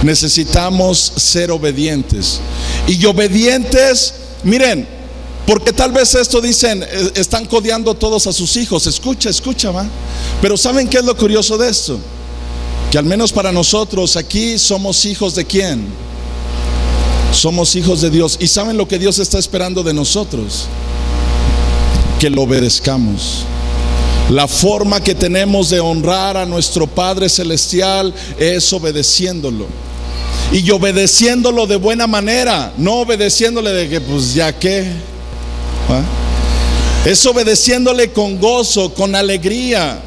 Necesitamos ser obedientes. Y obedientes, miren, porque tal vez esto dicen, están codeando todos a sus hijos. Escucha, va. Pero ¿saben qué es lo curioso de esto? Que al menos para nosotros aquí somos hijos de ¿quién? Somos hijos de Dios. ¿Y saben lo que Dios está esperando de nosotros? Que lo obedezcamos. La forma que tenemos de honrar a nuestro Padre Celestial es obedeciéndolo. Y obedeciéndolo de buena manera, no obedeciéndole de que pues ya qué. Es obedeciéndole con gozo, con alegría.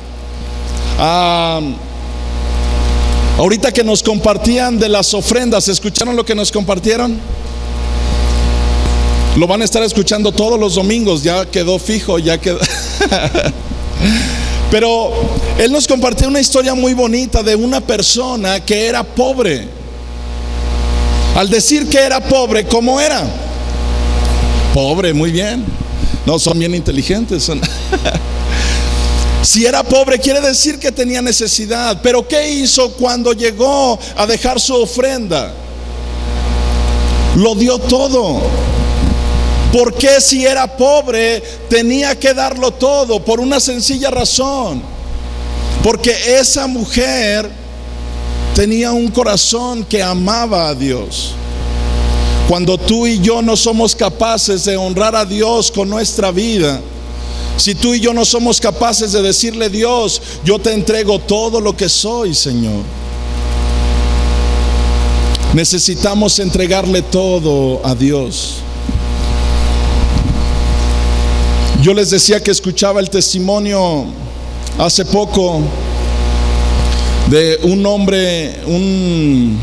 Ahorita que nos compartían de las ofrendas, ¿escucharon lo que nos compartieron? Lo van a estar escuchando todos los domingos, ya quedó fijo, ya quedó. Pero él nos compartió una historia muy bonita de una persona que era pobre. Al decir que era pobre, ¿cómo era? Pobre, muy bien. No, son bien inteligentes. Si era pobre, quiere decir que tenía necesidad. Pero ¿qué hizo cuando llegó a dejar su ofrenda? Lo dio todo. ¿Por qué si era pobre tenía que darlo todo? Por una sencilla razón. Porque esa mujer tenía un corazón que amaba a Dios. Cuando tú y yo no somos capaces de honrar a Dios con nuestra vida, si tú y yo no somos capaces de decirle: Dios, yo te entrego todo lo que soy, Señor. Necesitamos entregarle todo a Dios. Yo les decía que escuchaba el testimonio hace poco de un hombre, un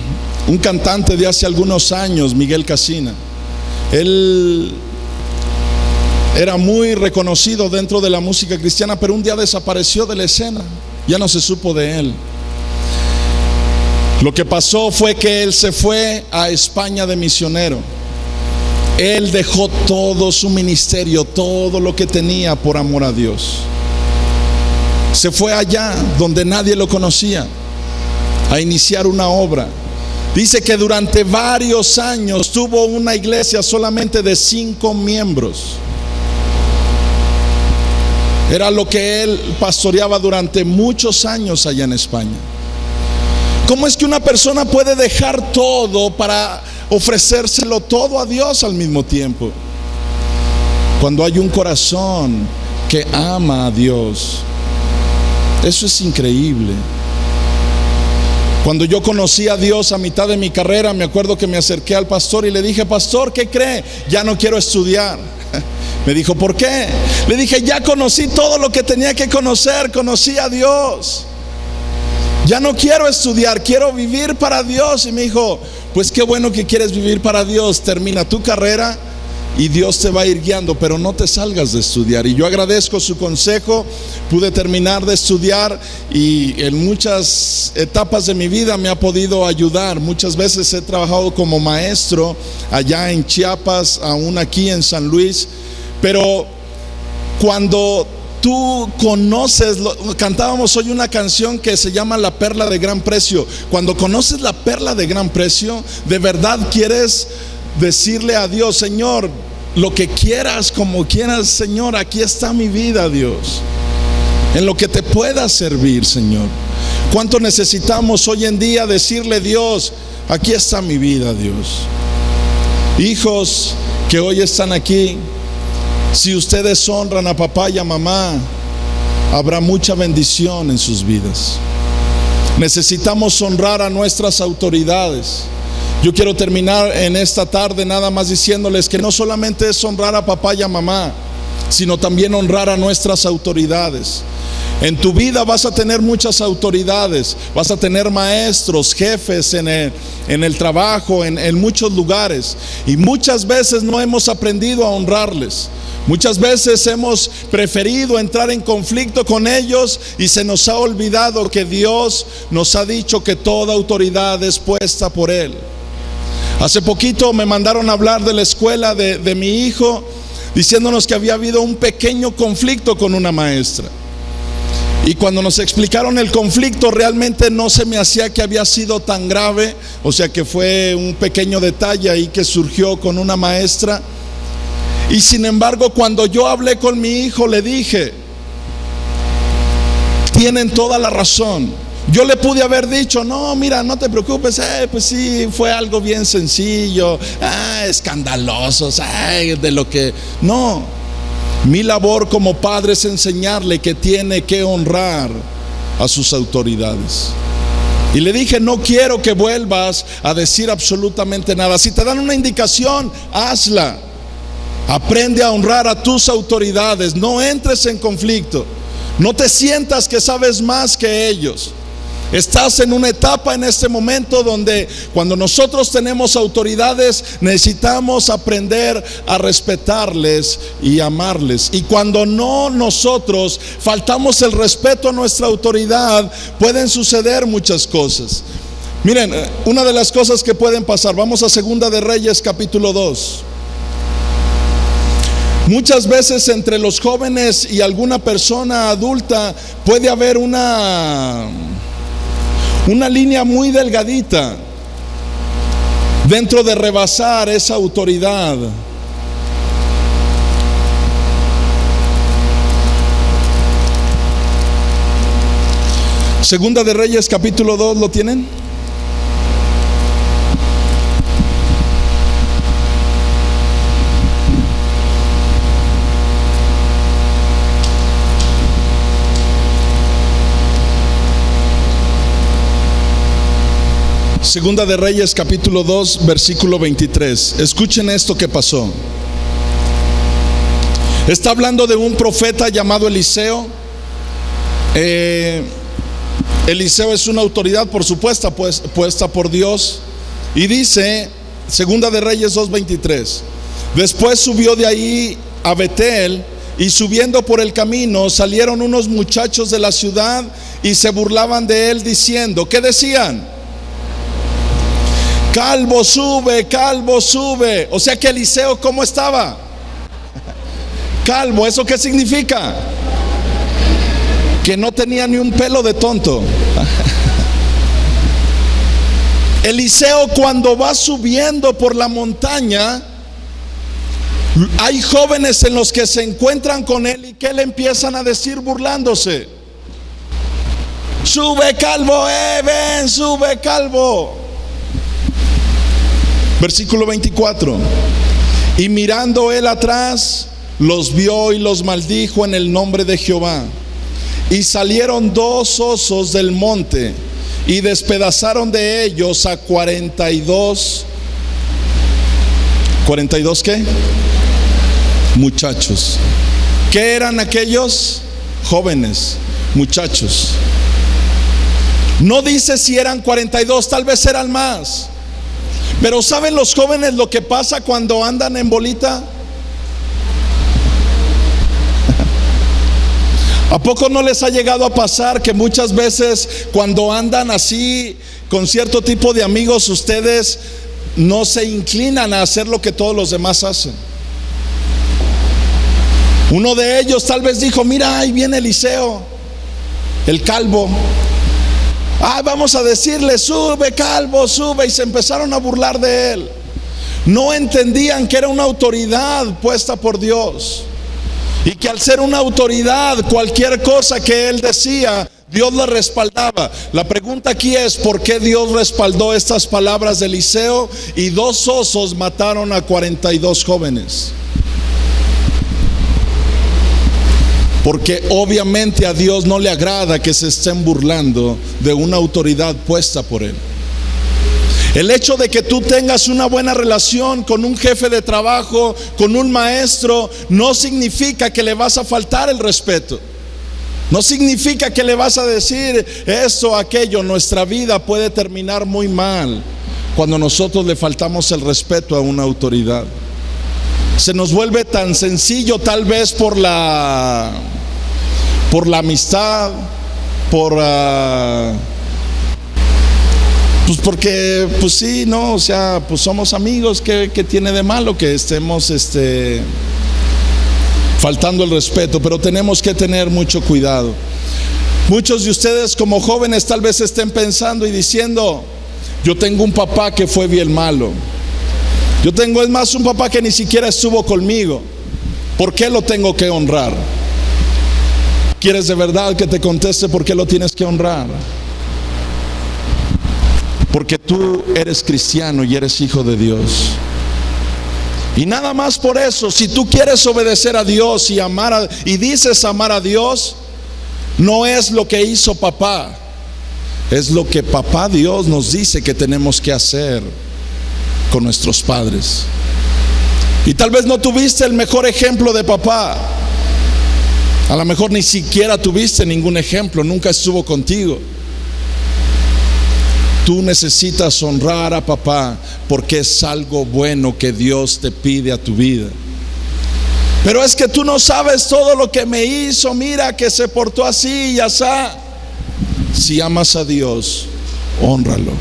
cantante de hace algunos años, Miguel Casina. Él era muy reconocido dentro de la música cristiana, pero un día desapareció de la escena. Ya no se supo de él. Lo que pasó fue que él se fue a España de misionero. Él dejó todo su ministerio, todo lo que tenía por amor a Dios. Se fue allá donde nadie lo conocía a iniciar una obra. Dice que durante varios años tuvo una iglesia solamente de 5 miembros. Era lo que él pastoreaba durante muchos años allá en España. ¿Cómo es que una persona puede dejar todo para ofrecérselo todo a Dios al mismo tiempo? Cuando hay un corazón que ama a Dios. Eso es increíble. Cuando yo conocí a Dios a mitad de mi carrera, me acuerdo que me acerqué al pastor y le dije: pastor, ¿qué cree? Ya no quiero estudiar. Me dijo: ¿por qué? Le dije: ya conocí todo lo que tenía que conocer, conocí a Dios. Ya no quiero estudiar, quiero vivir para Dios. Y me dijo: pues qué bueno que quieres vivir para Dios, termina tu carrera y Dios te va a ir guiando, pero no te salgas de estudiar. Y yo agradezco su consejo. Pude terminar de estudiar y en muchas etapas de mi vida me ha podido ayudar. Muchas veces he trabajado como maestro allá en Chiapas, aún aquí en San Luis. Pero cuando tú conoces, cantábamos hoy una canción que se llama La Perla de Gran Precio. Cuando conoces la perla de gran precio, de verdad quieres decirle a Dios: Señor, lo que quieras, como quieras, Señor, aquí está mi vida, Dios, en lo que te pueda servir, Señor. ¿Cuánto necesitamos hoy en día decirle: Dios, aquí está mi vida, Dios? Hijos que hoy están aquí, si ustedes honran a papá y a mamá, habrá mucha bendición en sus vidas. Necesitamos honrar a nuestras autoridades. Yo quiero terminar en esta tarde nada más diciéndoles que no solamente es honrar a papá y a mamá, sino también honrar a nuestras autoridades. En tu vida vas a tener muchas autoridades, vas a tener maestros, jefes en el trabajo, en muchos lugares. Y muchas veces no hemos aprendido a honrarles. Muchas veces hemos preferido entrar en conflicto con ellos y se nos ha olvidado que Dios nos ha dicho que toda autoridad es puesta por Él. Hace poquito me mandaron a hablar de la escuela de mi hijo, diciéndonos que había habido un pequeño conflicto con una maestra. Y cuando nos explicaron el conflicto, realmente no se me hacía que había sido tan grave. O sea que fue un pequeño detalle ahí que surgió con una maestra. Y sin embargo, cuando yo hablé con mi hijo, le dije: tienen toda la razón. Yo le pude haber dicho, no, mira, no te preocupes, pues sí, fue algo bien sencillo, escandaloso, de lo que... No, mi labor como padre es enseñarle que tiene que honrar a sus autoridades. Y le dije, no quiero que vuelvas a decir absolutamente nada. Si te dan una indicación, hazla. Aprende a honrar a tus autoridades. No entres en conflicto. No te sientas que sabes más que ellos. Estás en una etapa en este momento donde cuando nosotros tenemos autoridades necesitamos aprender a respetarles y amarles. Y cuando no, nosotros faltamos el respeto a nuestra autoridad, pueden suceder muchas cosas. Miren, una de las cosas que pueden pasar, vamos a Segunda de Reyes capítulo 2. Muchas veces entre los jóvenes y alguna persona adulta puede haber una línea muy delgadita dentro de rebasar esa autoridad. Segunda de Reyes capítulo 2, ¿lo tienen? Segunda de Reyes capítulo 2 versículo 23. Escuchen esto que pasó. Está hablando de un profeta llamado Eliseo. Eliseo es una autoridad, por supuesto, puesta por Dios. Y dice, Segunda de Reyes 2:23: después subió de ahí a Betel, y subiendo por el camino salieron unos muchachos de la ciudad y se burlaban de él diciendo, ¿qué decían? Calvo sube, calvo sube. O sea que Eliseo, ¿cómo estaba? Calvo. ¿Eso qué significa? Que no tenía ni un pelo de tonto. Eliseo, cuando va subiendo por la montaña, hay jóvenes en los que se encuentran con él y que le empiezan a decir burlándose: sube calvo, ven, sube calvo. Versículo 24: y mirando él atrás, los vio y los maldijo en el nombre de Jehová. Y salieron 2 osos del monte y despedazaron de ellos a 42. ¿42 qué? Muchachos. ¿Qué eran aquellos? Jóvenes, muchachos. No dice si eran 42, tal vez eran más. Pero ¿saben los jóvenes lo que pasa cuando andan en bolita? ¿A poco no les ha llegado a pasar que muchas veces cuando andan así con cierto tipo de amigos, ustedes no se inclinan a hacer lo que todos los demás hacen? Uno de ellos tal vez dijo: mira, ahí viene Eliseo, el calvo. Vamos a decirle, sube calvo, sube. Y se empezaron a burlar de él. No entendían que era una autoridad puesta por Dios, y que al ser una autoridad, cualquier cosa que él decía, Dios la respaldaba. La pregunta aquí es: ¿por qué Dios respaldó estas palabras de Eliseo? Y 2 osos mataron a 42 jóvenes. Porque obviamente a Dios no le agrada que se estén burlando de una autoridad puesta por Él. El hecho de que tú tengas una buena relación con un jefe de trabajo, con un maestro, no significa que le vas a faltar el respeto. No significa que le vas a decir esto o aquello. Nuestra vida puede terminar muy mal cuando nosotros le faltamos el respeto a una autoridad. Se nos vuelve tan sencillo, tal vez por la amistad, porque pues sí, no, o sea, pues somos amigos. ¿Qué tiene de malo que estemos faltando el respeto? Pero tenemos que tener mucho cuidado. Muchos de ustedes como jóvenes tal vez estén pensando y diciendo: yo tengo un papá que fue bien malo. Yo tengo, es más, un papá que ni siquiera estuvo conmigo. ¿Por qué lo tengo que honrar? ¿Quieres de verdad que te conteste por qué lo tienes que honrar? porque tú eres cristiano y eres hijo de Dios. Y nada más por eso, si tú quieres obedecer a Dios y dices amar a Dios, no es lo que hizo papá, es lo que papá Dios nos dice que tenemos que hacer con nuestros padres. Y tal vez no tuviste el mejor ejemplo de papá, a lo mejor ni siquiera tuviste ningún ejemplo, nunca estuvo contigo. Tú necesitas honrar a papá porque es algo bueno que Dios te pide a tu vida. Pero es que tú no sabes todo lo que me hizo, mira que se portó así y así. Si amas a Dios, hónralo.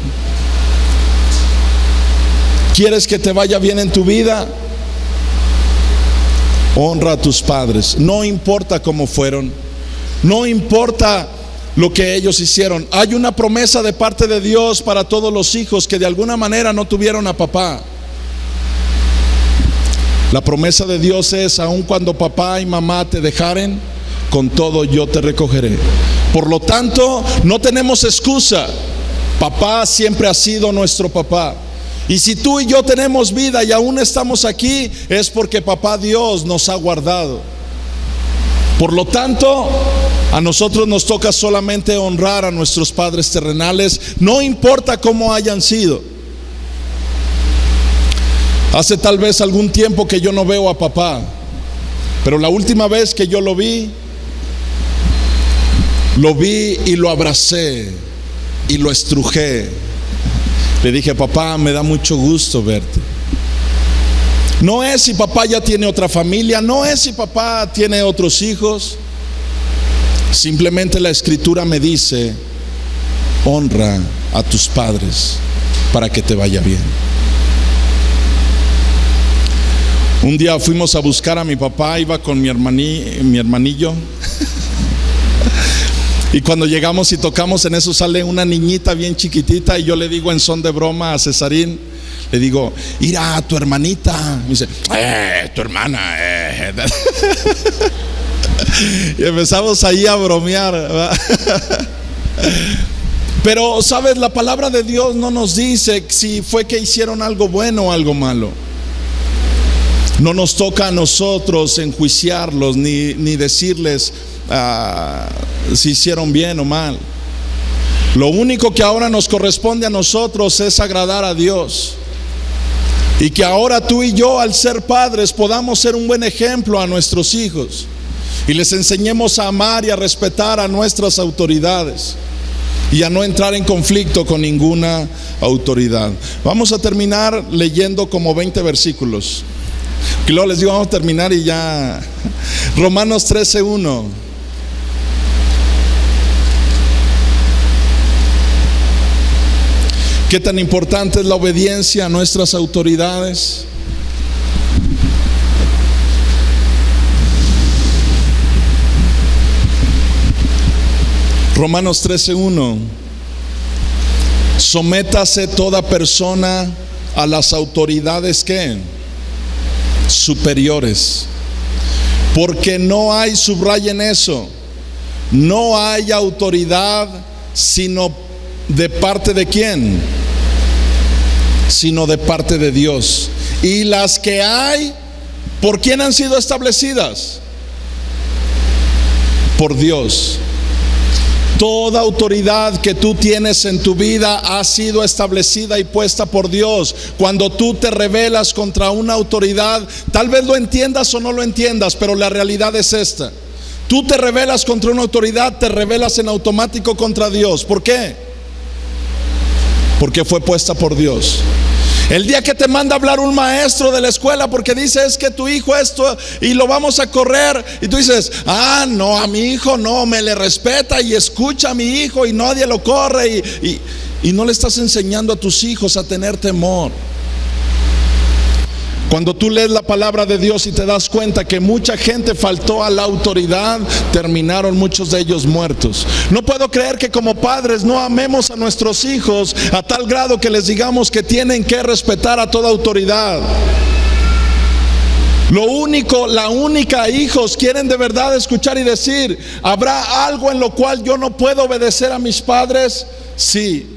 ¿Quieres que te vaya bien en tu vida? Honra a tus padres, no importa cómo fueron, no importa lo que ellos hicieron. Hay una promesa de parte de Dios para todos los hijos que de alguna manera no tuvieron a papá. La promesa de Dios es: aun cuando papá y mamá te dejaren, con todo yo te recogeré. Por lo tanto, no tenemos excusa. Papá siempre ha sido nuestro papá. Y si tú y yo tenemos vida y aún estamos aquí, es porque papá Dios nos ha guardado. Por lo tanto, a nosotros nos toca solamente honrar a nuestros padres terrenales, no importa cómo hayan sido. Hace tal vez algún tiempo que yo no veo a papá, pero la última vez que yo lo vi y lo abracé y lo estrujé. Le dije: papá, me da mucho gusto verte. No es si papá ya tiene otra familia, no es si papá tiene otros hijos. Simplemente la escritura me dice: honra a tus padres para que te vaya bien. Un día fuimos a buscar a mi papá, iba con mi hermanillo. Y cuando llegamos y tocamos, en eso sale una niñita bien chiquitita, y yo le digo en son de broma a Cesarín, le digo: mira, tu hermanita. Me dice: tu hermana. Y empezamos ahí a bromear, ¿verdad? Pero sabes, la palabra de Dios no nos dice si fue que hicieron algo bueno o algo malo. No nos toca a nosotros enjuiciarlos ni decirles si hicieron bien o mal. Lo único que ahora nos corresponde a nosotros es agradar a Dios. Y que ahora tú y yo, al ser padres, podamos ser un buen ejemplo a nuestros hijos y les enseñemos a amar y a respetar a nuestras autoridades y a no entrar en conflicto con ninguna autoridad. Vamos a terminar leyendo como 20 versículos. Y luego les digo, vamos a terminar y ya. Romanos 13:1. ¿Qué tan importante es la obediencia a nuestras autoridades? Romanos 13:1. Sométase toda persona a las autoridades que superiores, porque no hay, subrayen eso, no hay autoridad sino de parte de quién, sino de parte de Dios. Y las que hay, ¿por quién han sido establecidas? Por Dios. Toda autoridad que tú tienes en tu vida ha sido establecida y puesta por Dios. Cuando tú te rebelas contra una autoridad, tal vez lo entiendas o no lo entiendas, pero la realidad es esta: tú te rebelas contra una autoridad, te rebelas en automático contra Dios. ¿Por qué? Porque fue puesta por Dios. El día que te manda a hablar un maestro de la escuela porque dice: es que tu hijo esto y lo vamos a correr, y tú dices: no, a mi hijo no, me le respeta y escucha a mi hijo y nadie lo corre, y no le estás enseñando a tus hijos a tener temor. Cuando tú lees la palabra de Dios y te das cuenta que mucha gente faltó a la autoridad, terminaron muchos de ellos muertos. No puedo creer que como padres no amemos a nuestros hijos a tal grado que les digamos que tienen que respetar a toda autoridad. La única, hijos, quieren de verdad escuchar y decir: ¿habrá algo en lo cual yo no puedo obedecer a mis padres? Sí.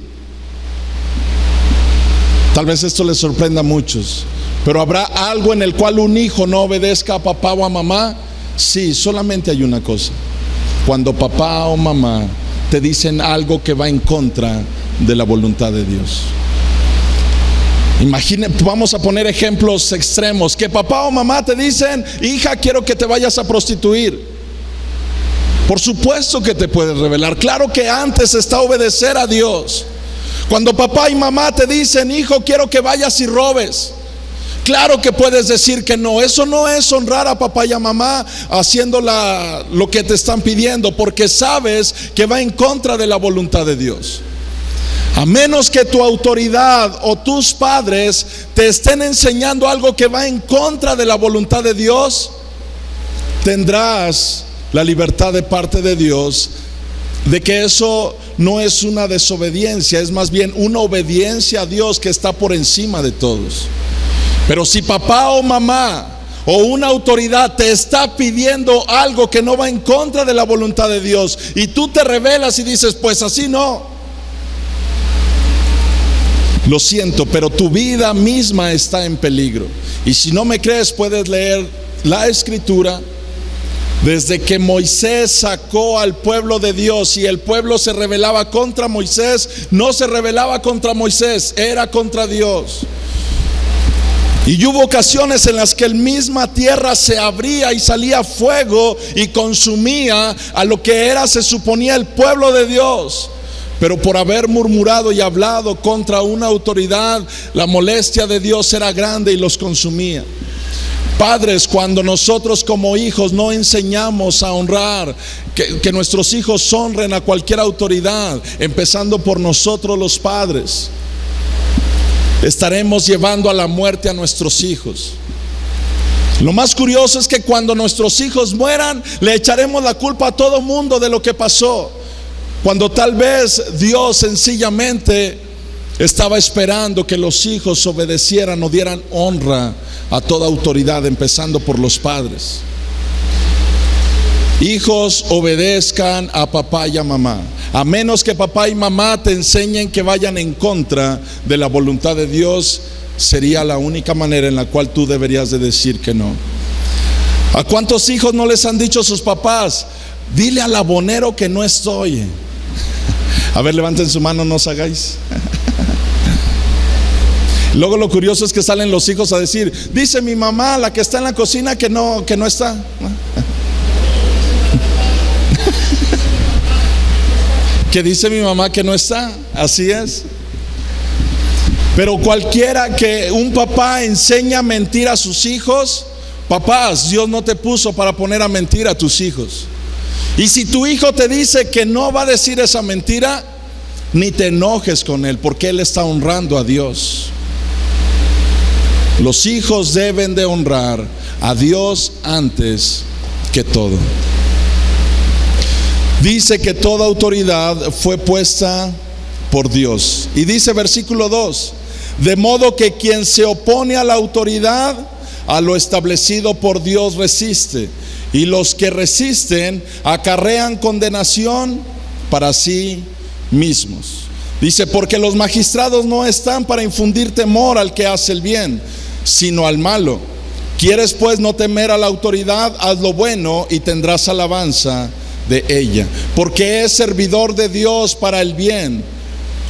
Tal vez esto les sorprenda a muchos, pero ¿habrá algo en el cual un hijo no obedezca a papá o a mamá? Sí, solamente hay una cosa: cuando papá o mamá te dicen algo que va en contra de la voluntad de Dios. Vamos a poner ejemplos extremos, que papá o mamá te dicen: hija, quiero que te vayas a prostituir. Por supuesto que te puedes rebelar. Claro que antes está obedecer a Dios. Cuando papá y mamá te dicen: hijo, quiero que vayas y robes, claro que puedes decir que no. Eso no es honrar a papá y a mamá haciendo lo que te están pidiendo, porque sabes que va en contra de la voluntad de Dios. A menos que tu autoridad o tus padres te estén enseñando algo que va en contra de la voluntad de Dios, tendrás la libertad de parte de Dios de que eso no es una desobediencia, es más bien una obediencia a Dios que está por encima de todos. Pero si papá o mamá o una autoridad te está pidiendo algo que no va en contra de la voluntad de Dios y tú te rebelas y dices: pues así no, lo siento, pero tu vida misma está en peligro. Y si no me crees, puedes leer la escritura. Desde que Moisés sacó al pueblo de Dios y el pueblo se rebelaba contra Moisés, no se rebelaba contra Moisés, era contra Dios. Y hubo ocasiones en las que la misma tierra se abría y salía fuego y consumía a lo que era, se suponía, el pueblo de Dios. Pero por haber murmurado y hablado contra una autoridad, la molestia de Dios era grande y los consumía. Padres, cuando nosotros como hijos no enseñamos a honrar, que nuestros hijos honren a cualquier autoridad, empezando por nosotros los padres, estaremos llevando a la muerte a nuestros hijos. Lo más curioso es que cuando nuestros hijos mueran, le echaremos la culpa a todo mundo de lo que pasó, cuando tal vez Dios sencillamente estaba esperando que los hijos obedecieran o dieran honra a toda autoridad, empezando por los padres. Hijos, obedezcan a papá y a mamá, a menos que papá y mamá te enseñen que vayan en contra de la voluntad de Dios. Sería la única manera en la cual tú deberías de decir que no. ¿A cuántos hijos no les han dicho sus papás: dile al abonero que no estoy? A ver, levanten su mano, no os hagáis. Luego lo curioso es que salen los hijos a decir: dice mi mamá, la que está en la cocina, que no está. Que dice mi mamá que no está. Así es. Pero cualquiera que un papá enseña a mentir a sus hijos, papás, Dios no te puso para poner a mentir a tus hijos. Y si tu hijo te dice que no va a decir esa mentira, ni te enojes con él, porque él está honrando a Dios. Los hijos deben de honrar a Dios antes que todo. Dice que toda autoridad fue puesta por Dios. Y dice versículo 2: de modo que quien se opone a la autoridad, a lo establecido por Dios resiste, y los que resisten acarrean condenación para sí mismos. Dice: porque los magistrados no están para infundir temor al que hace el bien, sino al malo. ¿Quieres pues no temer a la autoridad? Haz lo bueno y tendrás alabanza de ella, porque es servidor de Dios para el bien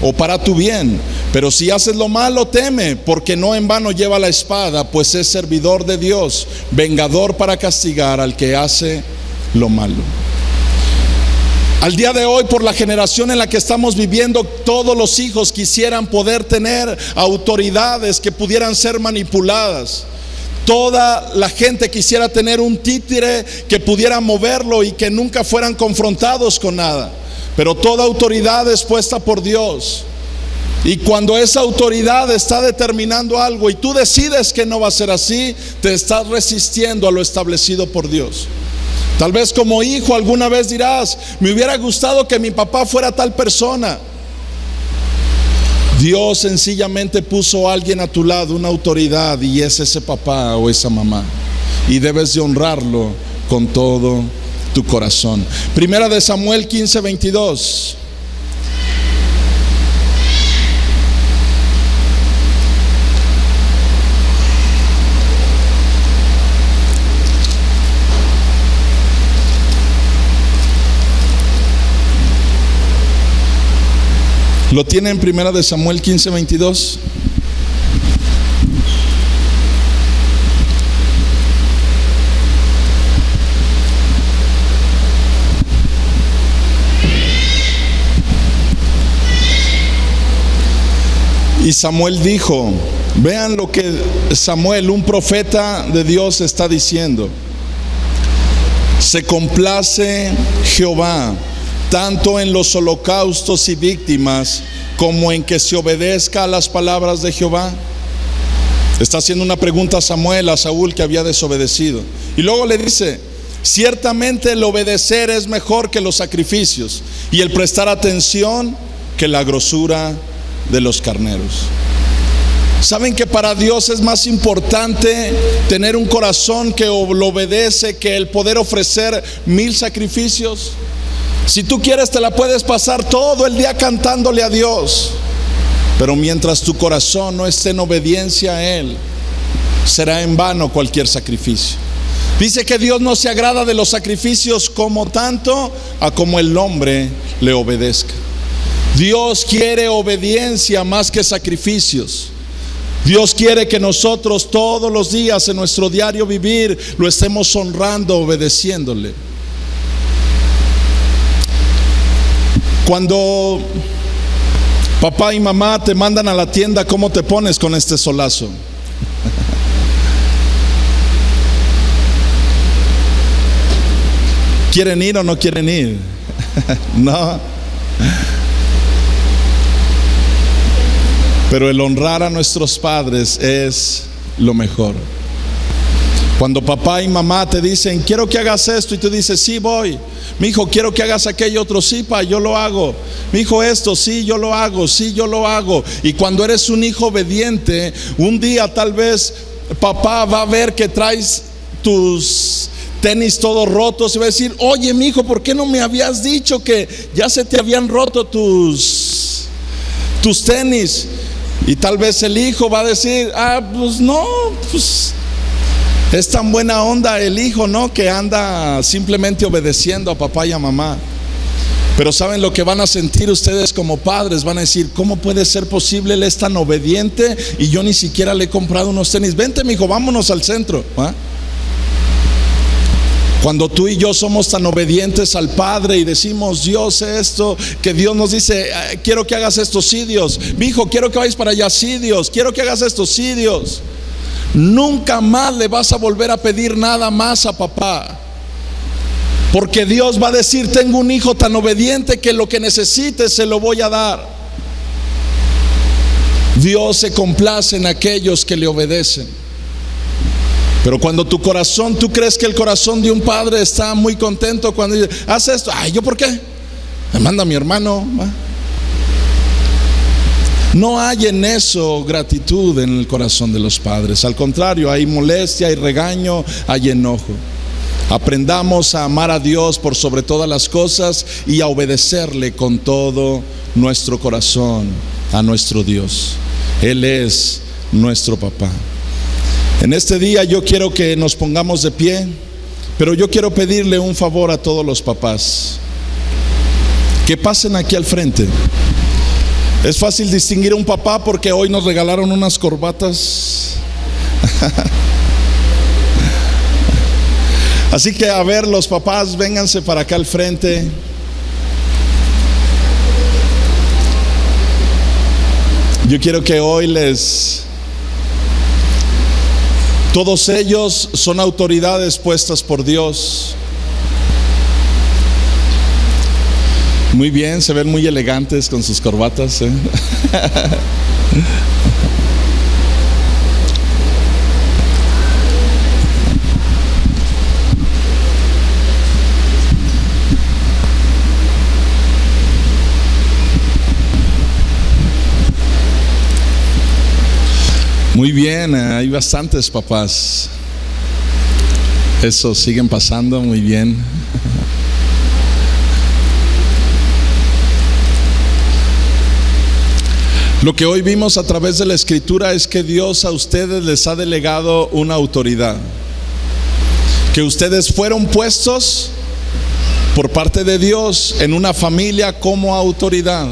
o para tu bien. Pero si haces lo malo, teme, porque no en vano lleva la espada, pues es servidor de Dios, vengador para castigar al que hace lo malo. Al día de hoy, por la generación en la que estamos viviendo, todos los hijos quisieran poder tener autoridades que pudieran ser manipuladas. Toda la gente quisiera tener un títere que pudiera moverlo y que nunca fueran confrontados con nada. Pero toda autoridad es puesta por Dios. Y cuando esa autoridad está determinando algo y tú decides que no va a ser así, te estás resistiendo a lo establecido por Dios. Tal vez como hijo alguna vez dirás: me hubiera gustado que mi papá fuera tal persona. Dios sencillamente puso a alguien a tu lado, una autoridad, y es ese papá o esa mamá, y debes de honrarlo con todo tu corazón. Primera de Samuel 15:22. ¿Lo tiene en Primera de Samuel 15:22? Y Samuel dijo, vean lo que Samuel, un profeta de Dios, está diciendo. Se complace Jehová tanto en los holocaustos y víctimas como en que se obedezca a las palabras de Jehová. Está haciendo una pregunta a Samuel, a Saúl, que había desobedecido. Y luego le dice, ciertamente el obedecer es mejor que los sacrificios, y el prestar atención que la grosura de los carneros. ¿Saben que para Dios es más importante tener un corazón que lo obedece que el poder ofrecer 1000 sacrificios? Si tú quieres, te la puedes pasar todo el día cantándole a Dios, pero mientras tu corazón no esté en obediencia a Él, será en vano cualquier sacrificio. Dice que Dios no se agrada de los sacrificios como tanto a como el hombre le obedezca. Dios quiere obediencia más que sacrificios. Dios quiere que nosotros todos los días en nuestro diario vivir lo estemos honrando, obedeciéndole. Cuando papá y mamá te mandan a la tienda, ¿cómo te pones con este solazo? ¿Quieren ir o no quieren ir? No. Pero el honrar a nuestros padres es lo mejor. Cuando papá y mamá te dicen, quiero que hagas esto, y tú dices, sí voy. Mi hijo, quiero que hagas aquello otro, sí pa, yo lo hago. Mi hijo, esto, sí yo lo hago, sí yo lo hago. Y cuando eres un hijo obediente, un día tal vez papá va a ver que traes tus tenis todos rotos y va a decir, oye mi hijo, ¿por qué no me habías dicho que ya se te habían roto tus tenis? Y tal vez el hijo va a decir, pues no, pues es tan buena onda el hijo, ¿no? Que anda simplemente obedeciendo a papá y a mamá. Pero ¿saben lo que van a sentir ustedes como padres? Van a decir, ¿cómo puede ser posible? Él es tan obediente y yo ni siquiera le he comprado unos tenis. Vente, mijo, vámonos al centro. Cuando tú y yo somos tan obedientes al Padre y decimos, Dios, esto, que Dios nos dice, quiero que hagas esto, sí Dios. Mi hijo, quiero que vayas para allá, sí Dios. Quiero que hagas esto, sí Dios. Nunca más le vas a volver a pedir nada más a papá, porque Dios va a decir, tengo un hijo tan obediente que lo que necesites se lo voy a dar. Dios se complace en aquellos que le obedecen. Pero cuando tu corazón, tú crees que el corazón de un padre está muy contento cuando dice, haz esto, ¿yo por qué? Me manda mi hermano. No hay en eso gratitud en el corazón de los padres. Al contrario, hay molestia, hay regaño, hay enojo. Aprendamos a amar a Dios por sobre todas las cosas y a obedecerle con todo nuestro corazón a nuestro Dios. Él es nuestro papá. En este día yo quiero que nos pongamos de pie, pero yo quiero pedirle un favor a todos los papás. Que pasen aquí al frente. Es fácil distinguir a un papá porque hoy nos regalaron unas corbatas. Así que a ver, los papás, vénganse para acá al frente. Yo quiero que hoy todos ellos son autoridades puestas por Dios. Muy bien, se ven muy elegantes con sus corbatas, ¿eh? Muy bien, hay bastantes papás. Eso, siguen pasando, muy bien. Lo que hoy vimos a través de la Escritura es que Dios a ustedes les ha delegado una autoridad, que ustedes fueron puestos por parte de Dios en una familia como autoridad.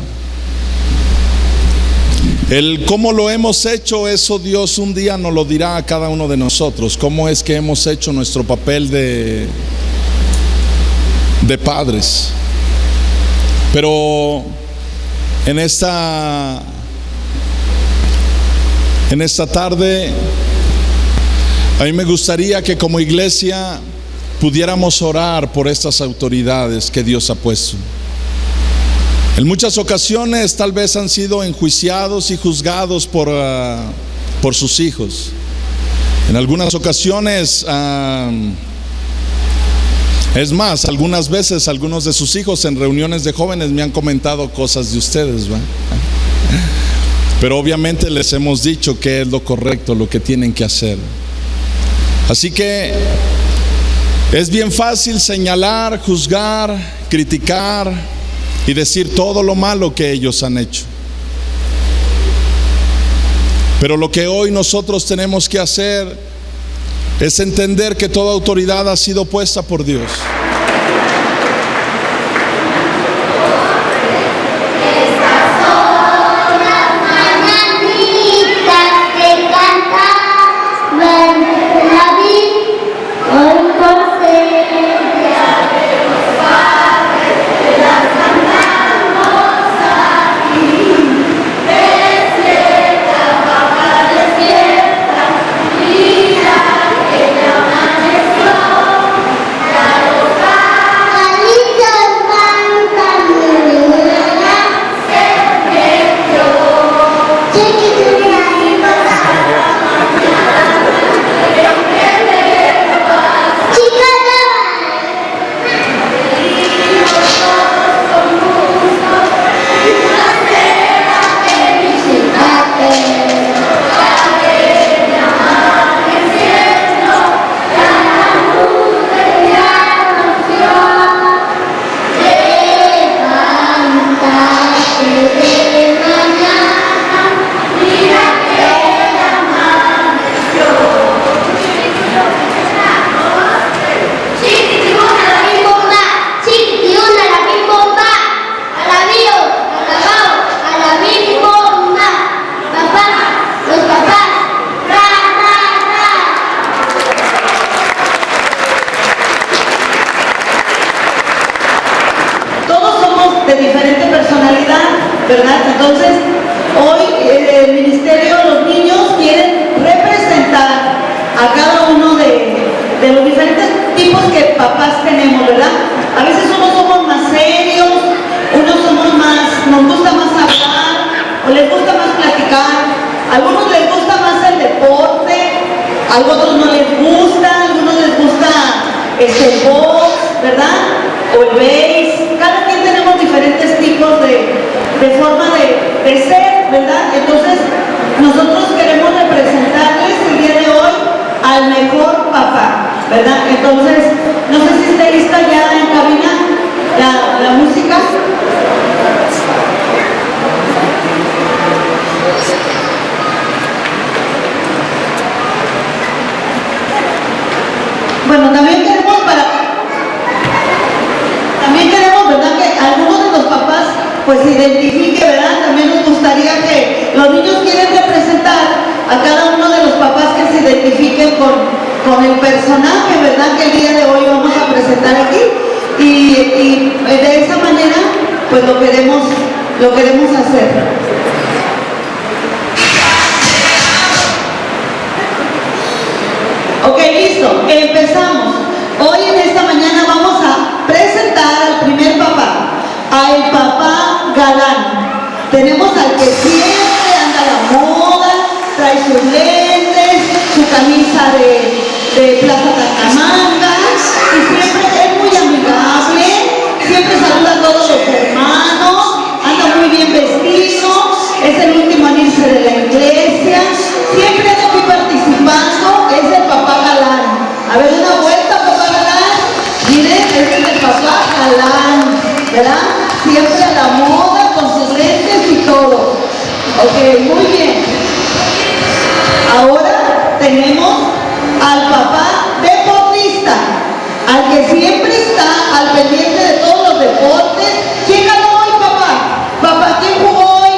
El cómo lo hemos hecho, eso Dios un día nos lo dirá a cada uno de nosotros. Cómo es que hemos hecho nuestro papel de padres. Pero en esta tarde, a mí me gustaría que como iglesia pudiéramos orar por estas autoridades que Dios ha puesto. En muchas ocasiones tal vez han sido enjuiciados y juzgados por sus hijos. En algunas ocasiones, es más, algunas veces algunos de sus hijos en reuniones de jóvenes me han comentado cosas de ustedes, ¿va? Pero obviamente les hemos dicho qué es lo correcto, lo que tienen que hacer. Así que es bien fácil señalar, juzgar, criticar y decir todo lo malo que ellos han hecho. Pero lo que hoy nosotros tenemos que hacer es entender que toda autoridad ha sido puesta por Dios. ¿Verdad? Entonces, hoy el ministerio, los niños quieren representar a cada uno de los diferentes tipos que papás tenemos, ¿verdad? A veces unos somos más serios, unos somos más, nos gusta más hablar, o les gusta más platicar, a algunos les gusta más el deporte, a otros no les gusta, a algunos les gusta el box, ¿verdad? O el base. Cada quien tenemos diferentes tipos de forma de ser, ¿verdad? Entonces, nosotros queremos representarles el día de hoy al mejor papá, ¿verdad? Entonces, no sé si está lista ya en cabina la música. Bueno, también queremos, ¿verdad? Que algunos de los papás pues se identifique, ¿verdad? También nos gustaría que los niños quieren representar a cada uno de los papás que se identifiquen con el personaje, ¿verdad? Que el día de hoy vamos a presentar aquí. Y de esa manera, pues lo queremos hacer. Ok, listo, empezamos. Hoy en esta mañana vamos a presentar al primer papá, al papá galán. Tenemos al que siempre anda a la moda, trae sus lentes, su camisa de Plaza Tangamanga, y siempre es muy amigable, siempre saluda a todos los hermanos, anda muy bien vestido, es el último en irse de la iglesia, siempre anda aquí participando, es el papá galán. A ver, una vuelta, papá galán. Miren, este es el papá galán, ¿verdad? Siempre a la moda, con sus lentes y todo. Ok, muy bien. Ahora tenemos al papá deportista, al que siempre está al pendiente de todos los deportes. ¿Quién ganó hoy, papá? Papá, ¿quién jugó hoy?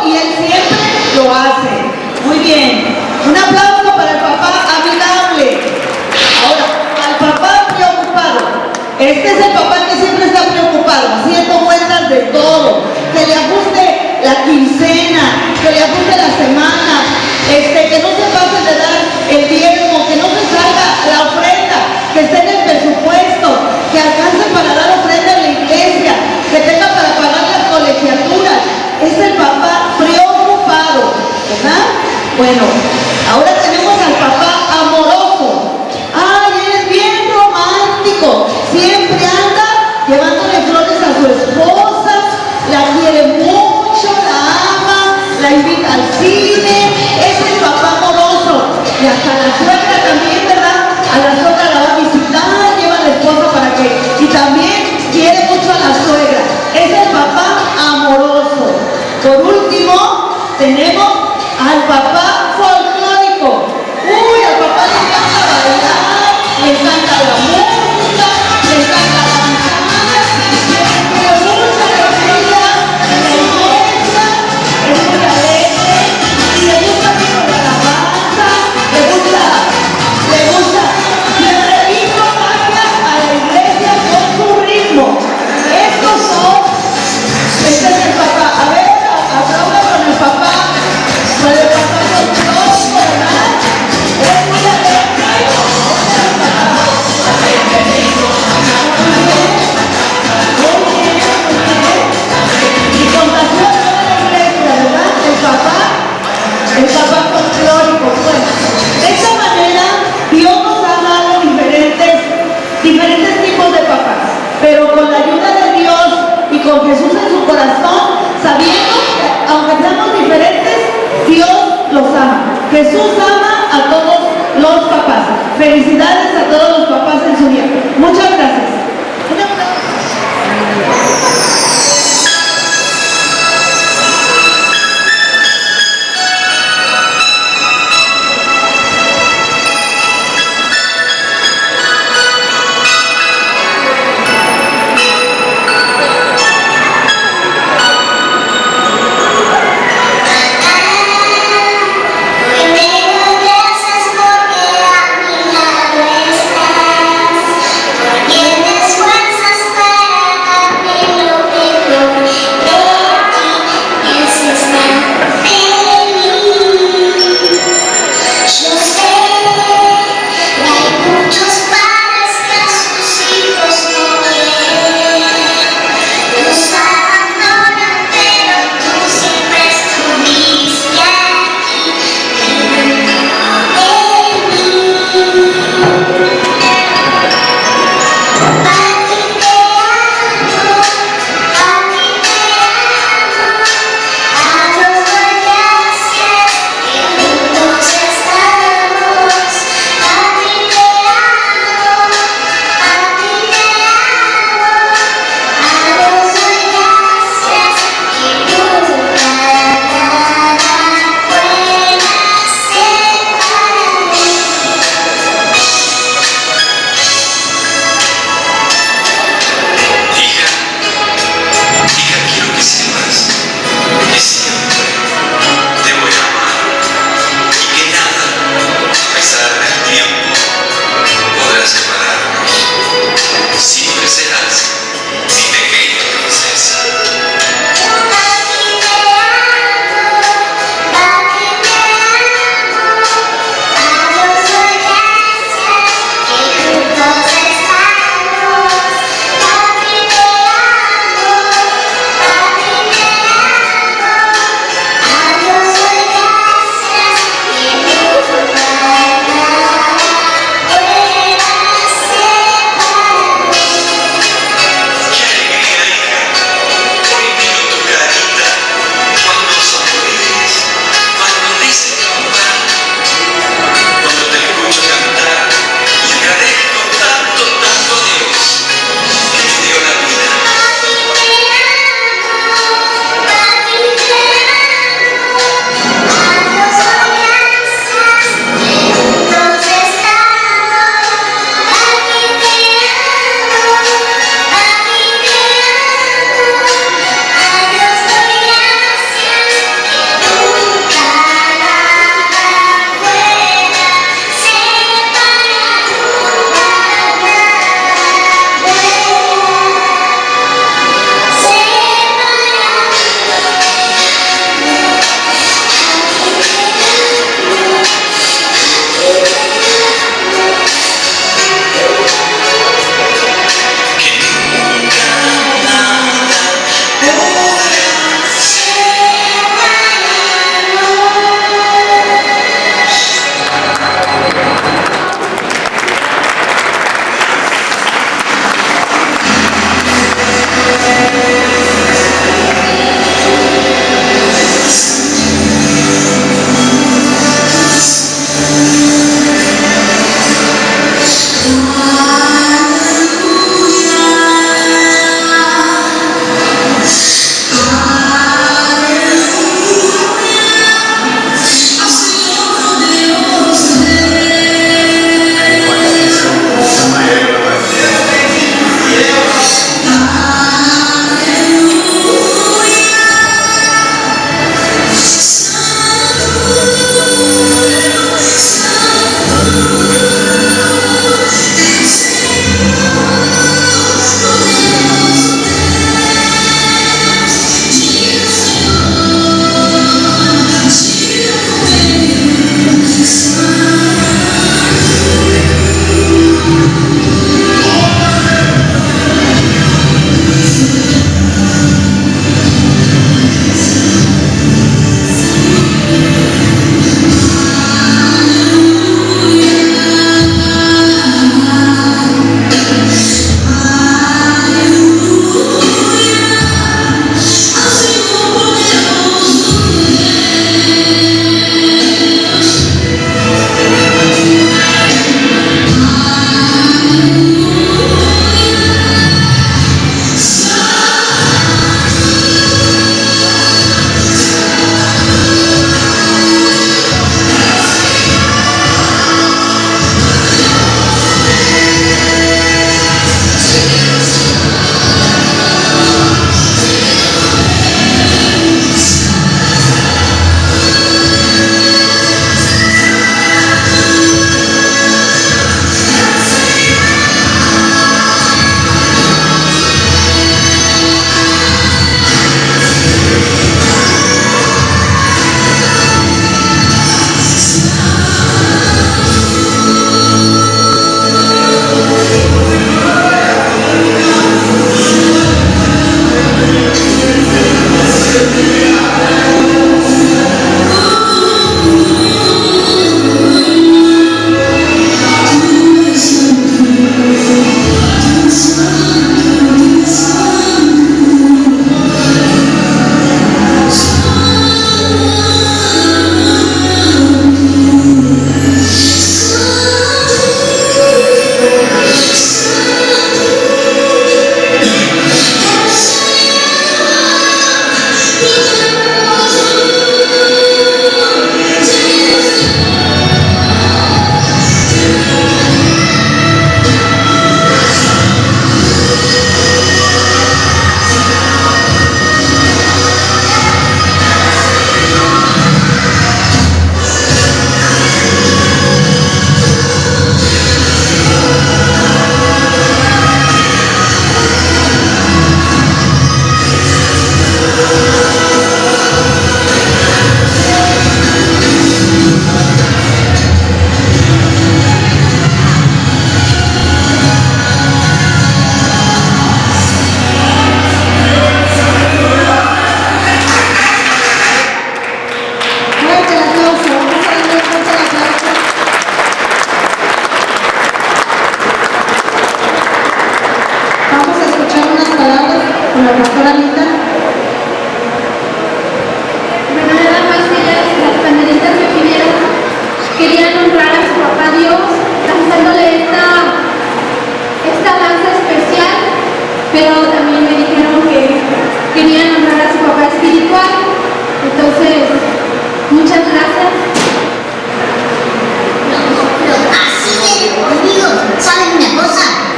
y Él siempre lo hace. Muy bien. Un aplauso para el papá amigable. Ahora, al papá preocupado. Este es el papá que siempre está preocupado, haciendo cuentas de todo. Que le ajuste la quincena, que le ajuste la semana, que no se pase de dar el diezmo, que no se salga la ofrenda, que esté en el presupuesto, que alcance para dar ofrenda en la iglesia, que tenga para pagar las colegiaturas. Es el papá preocupado, ¿verdad? Bueno, ahora tenemos al papá amoroso. ¡Ay, él es bien romántico! Siempre anda llevándole flores a su esposa, la quiere mucho, la ama, la invita al cine. Es el papá amoroso. Y hasta la suegra también, ¿verdad? A la suegra la va a visitar, lleva a la esposa para que... Y también quiere mucho a la suegra. Es el papá amoroso. Por último, tenemos al papá folclórico. Uy, al papá le encanta bailar, le encanta la música, le encanta danzar, tiene mucha alegría en la iglesia, es muy alegre y le gusta mucho la alabanza, le gusta, siempre hizo magia a la iglesia con su ritmo. Estos son, este es el papá. A ver, aplauda con el papá. Con el papá folclórico, ¿verdad? Es muy alegre. Y contagió a toda la iglesia, ¿verdad? El papá folclórico. Bueno, de esta manera Dios nos ha dado diferentes tipos de papás, pero con la ayuda de Dios y con Jesús en su corazón, sabiendo que aunque seamos diferentes, Dios los ama. Jesús ama a todos los papás. Felicidades a todos los papás en su día. Muchas gracias. Gracias porque a mi lado estás, porque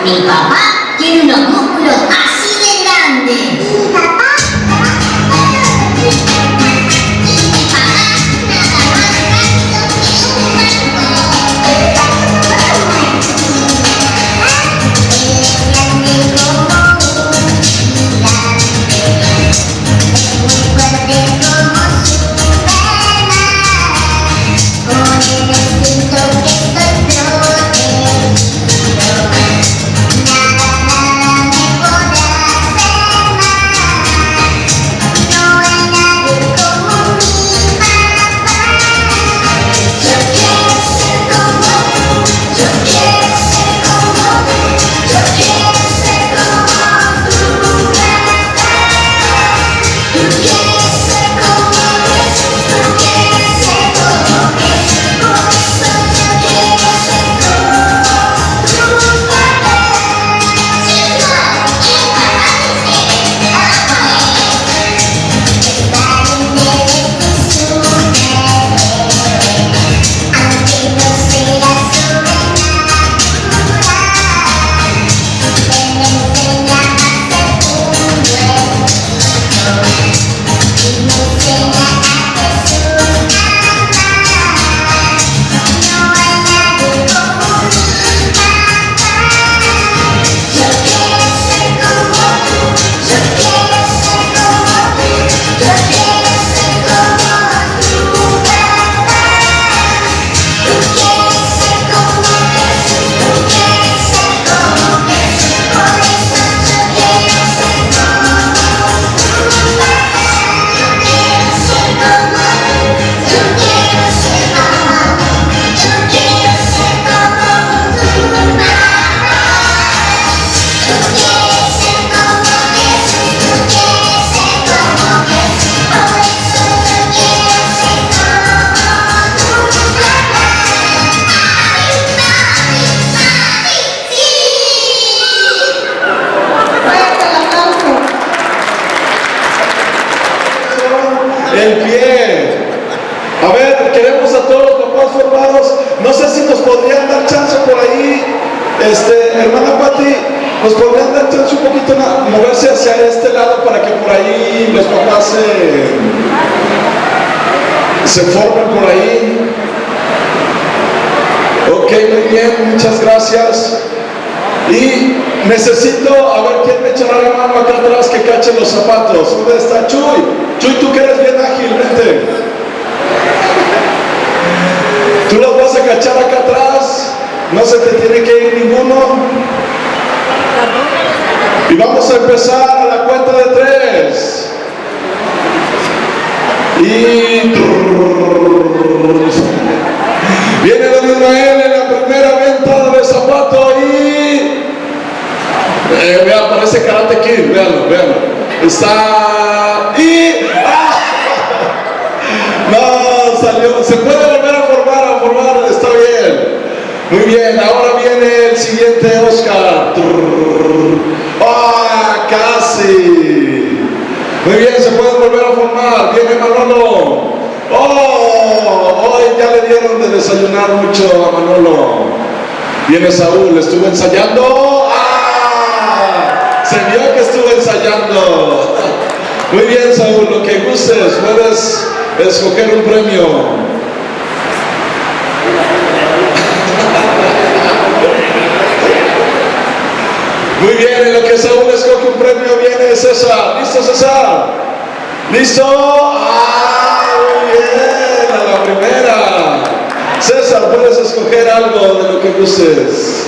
Mi papá tiene unos músculos así de grandes. ¿Y mi papá? Y mi papá nada más rápido que un barco. Es grande como un gigante, es muy fuerte como Superman, con el instinto que estoy protegido. Nada me podrá hacer mal. No hay nadie como mi papá. Yo quiero ser como tú, yo quiero ser como tú, yo quiero ser como tu papá. Tú quieres ser como Jesús, tú quieres ser como Jesús, por eso yo quiero ser como tu papá. Si yo, el papá de ustedes, estar en él es un deber, aunque no sea sobrenatural. Él me enseña a ser un buen y me enseña a Jesús amar. No hay nadie como mi papá. Yo quiero ser como tú, yo quiero ser como tú, yo quiero ser como tu papá. Tú quieres ser como Jesús, tú quieres ser como Jesús, por eso yo quiero ser como tu papá. Yo quiero ser como tú, yo quiero ser como tú, yo quiero ser como tu papá. Tú quieres ser como Jesús, tú quieres ser como Jesús, por eso yo quiero ser como tu papá. Mami, sí. Fuerte el aplauso. El pie. A ver, queremos a todos los papás formados. No sé si nos podrían dar chance por ahí, hermana Pati, nos podrían dar chance un poquito, moverse hacia este lado para que por ahí los papás se formen por ahí. Ok, muy bien, muchas gracias. Y necesito, a ver, ¿quién me echará la mano acá atrás que cache los zapatos? ¿Dónde está Chuy? Chuy, tú que eres bien ágil, vente. Tú los vas a cachar acá atrás, no se te tiene que ir ninguno. Y vamos a empezar a la cuenta de 3. Y viene don Israel en la primera venta de zapato y vea, parece Karate Kid, véanlo, véanlo. Está y no, salió, se puede volver a formar, está bien. Muy bien, ahora viene el siguiente Oscar. Casi. Muy bien, se pueden volver a formar. Viene Manolo. Hoy ya le dieron de desayunar mucho a Manolo. Viene Saúl, estuvo ensayando. Se vio que estuvo ensayando. Muy bien, Saúl, lo que gustes, puedes escoger un premio. Muy bien, en lo que Saúl escoge un premio viene César. ¿Listo, César? ¿Listo? Muy bien, a la primera. César, puedes escoger algo de lo que gustes.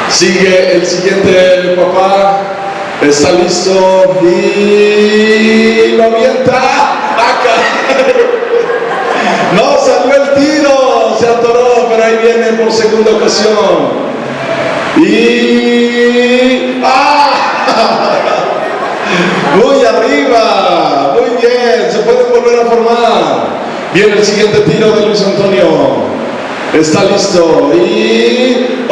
Sigue el siguiente papá. Está listo y lo avienta. No salió el tiro, se atoró, pero ahí viene por segunda ocasión. Y muy arriba, muy bien, se pueden volver a formar. Viene el siguiente tiro de Luis Antonio. Está listo y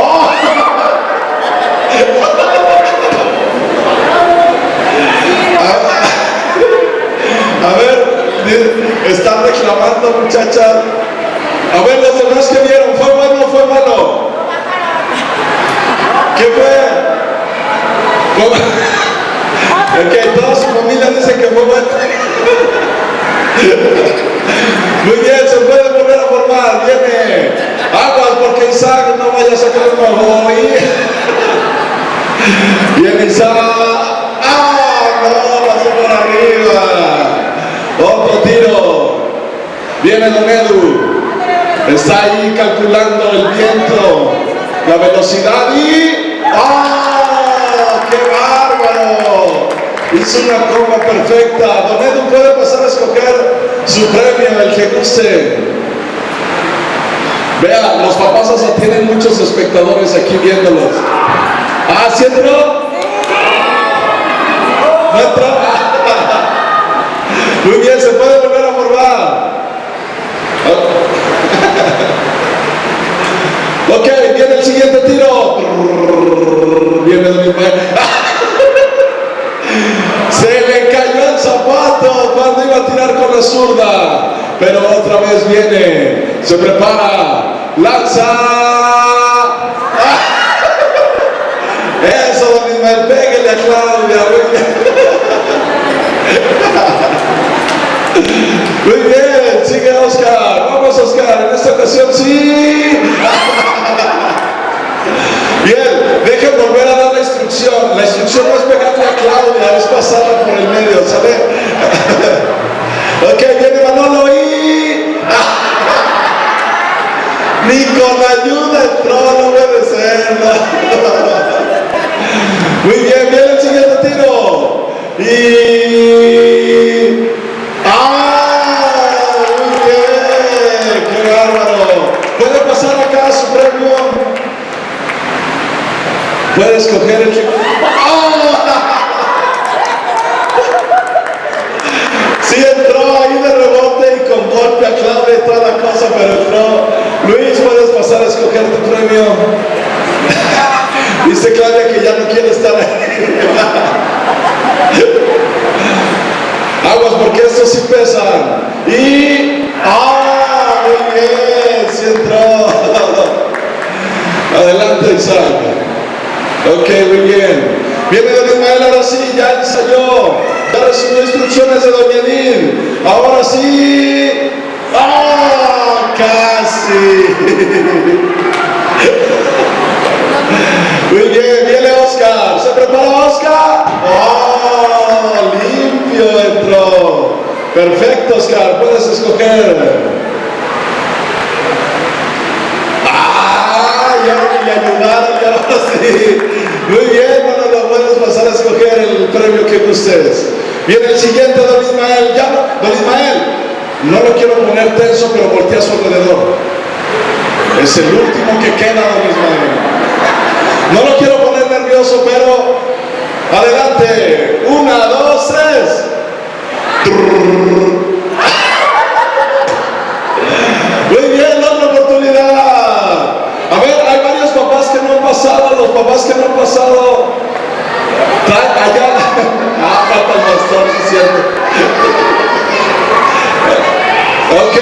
a ver, están reclamando, muchachas. A ver, los demás que vieron, ¿fue bueno o fue malo? ¿Qué fue? ¿Cómo? Es que toda su familia dice que fue bueno. Muy bien, se puede volver a formar. Viene. Aguas porque Isaac no vaya a sacar un ojo. Viene Isaac. ¡Ah! No, pasó por arriba. Otro tiro. Viene Don Edu. Está ahí calculando el viento, la velocidad y... ¡Ah! ¡Qué bárbaro! Hizo una curva perfecta. Don Edu puede pasar a escoger su premio, el que guste. Vea, los papás hasta tienen muchos espectadores aquí viéndolos. ¿Ah, sí entró? ¿No entró? Muy bien, se puede volver a formar. Ok, viene el siguiente tiro. Viene Don Ismael. Se le cayó el zapato cuando iba a tirar con la zurda. Pero otra vez viene. Se prepara. Lanza. Eso, Don Ismael. Pégale a Claudia. Muy bien, sigue Oscar. Vamos, Oscar, en esta ocasión sí. Bien, dejen volver a dar la instrucción. La instrucción no es pegarle a Claudia, es pasarla por el medio, ¿sale? Ok, viene Manolo y... Ni con ayuda entró, no puede ser. Muy bien, viene el siguiente tiro. Y... ¿Puede pasar acá su premio? ¿Puede escoger el que... ¡Oh! Sí entró ahí de rebote y con golpe a Claudia y toda la cosa, pero entró. Luis, ¿puedes pasar a escoger tu premio? Dice Claudia que ya no quiere estar ahí. Aguas porque estos sí pesan. Y... ¡ah! Muy bien, sí entró. Adelante, Isaac. Ok, muy bien. Viene Don Ismael, ahora sí, ya ensayó. Ya recibió instrucciones de Doña Edith. Ahora sí. ¡Ah! Casi. Muy bien, viene Oscar. ¿Se prepara Oscar? ¡Oh! Limpio entró. Perfecto, Oscar. Puedes escoger. Y ayudar, y ahora sí. Muy bien, bueno, lo puedes pasar a escoger el premio que gustes. Viene el siguiente, Don Ismael. Ya, Don Ismael, no lo quiero poner tenso, pero voltea a su alrededor. Es el último que queda, Don Ismael. No lo quiero poner nervioso, pero adelante. 1, 2, 3. Muy bien, otra oportunidad. A ver, hay varios papás que no han pasado, los papás que no han pasado, traen allá, falta el bastón, es cierto. Ok.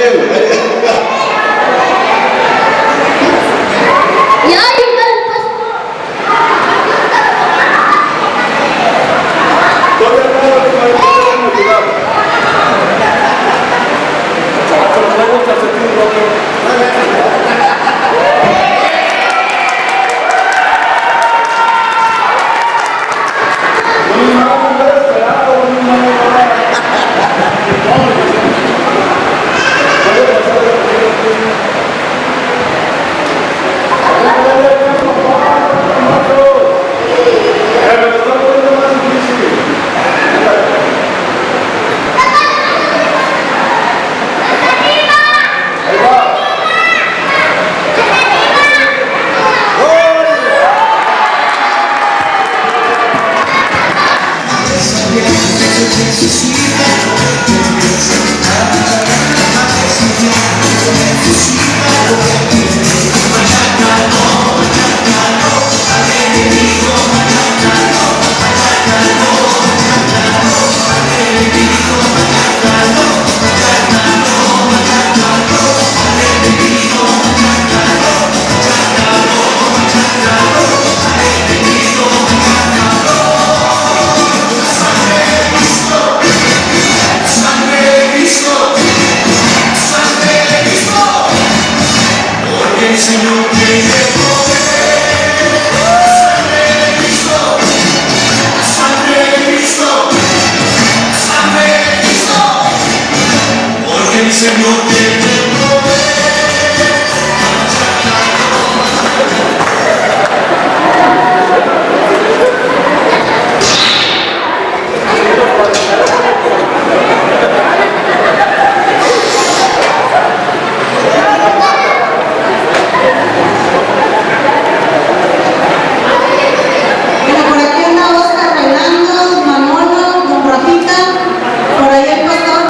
Señor tiene poder. Sangre de Cristo, sangre de Cristo, porque el Señor tiene poder. Bueno, por aquí anda Oscar bailando, Manolo, don Rafita, por ahí el pastor.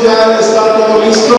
ya está todo listo.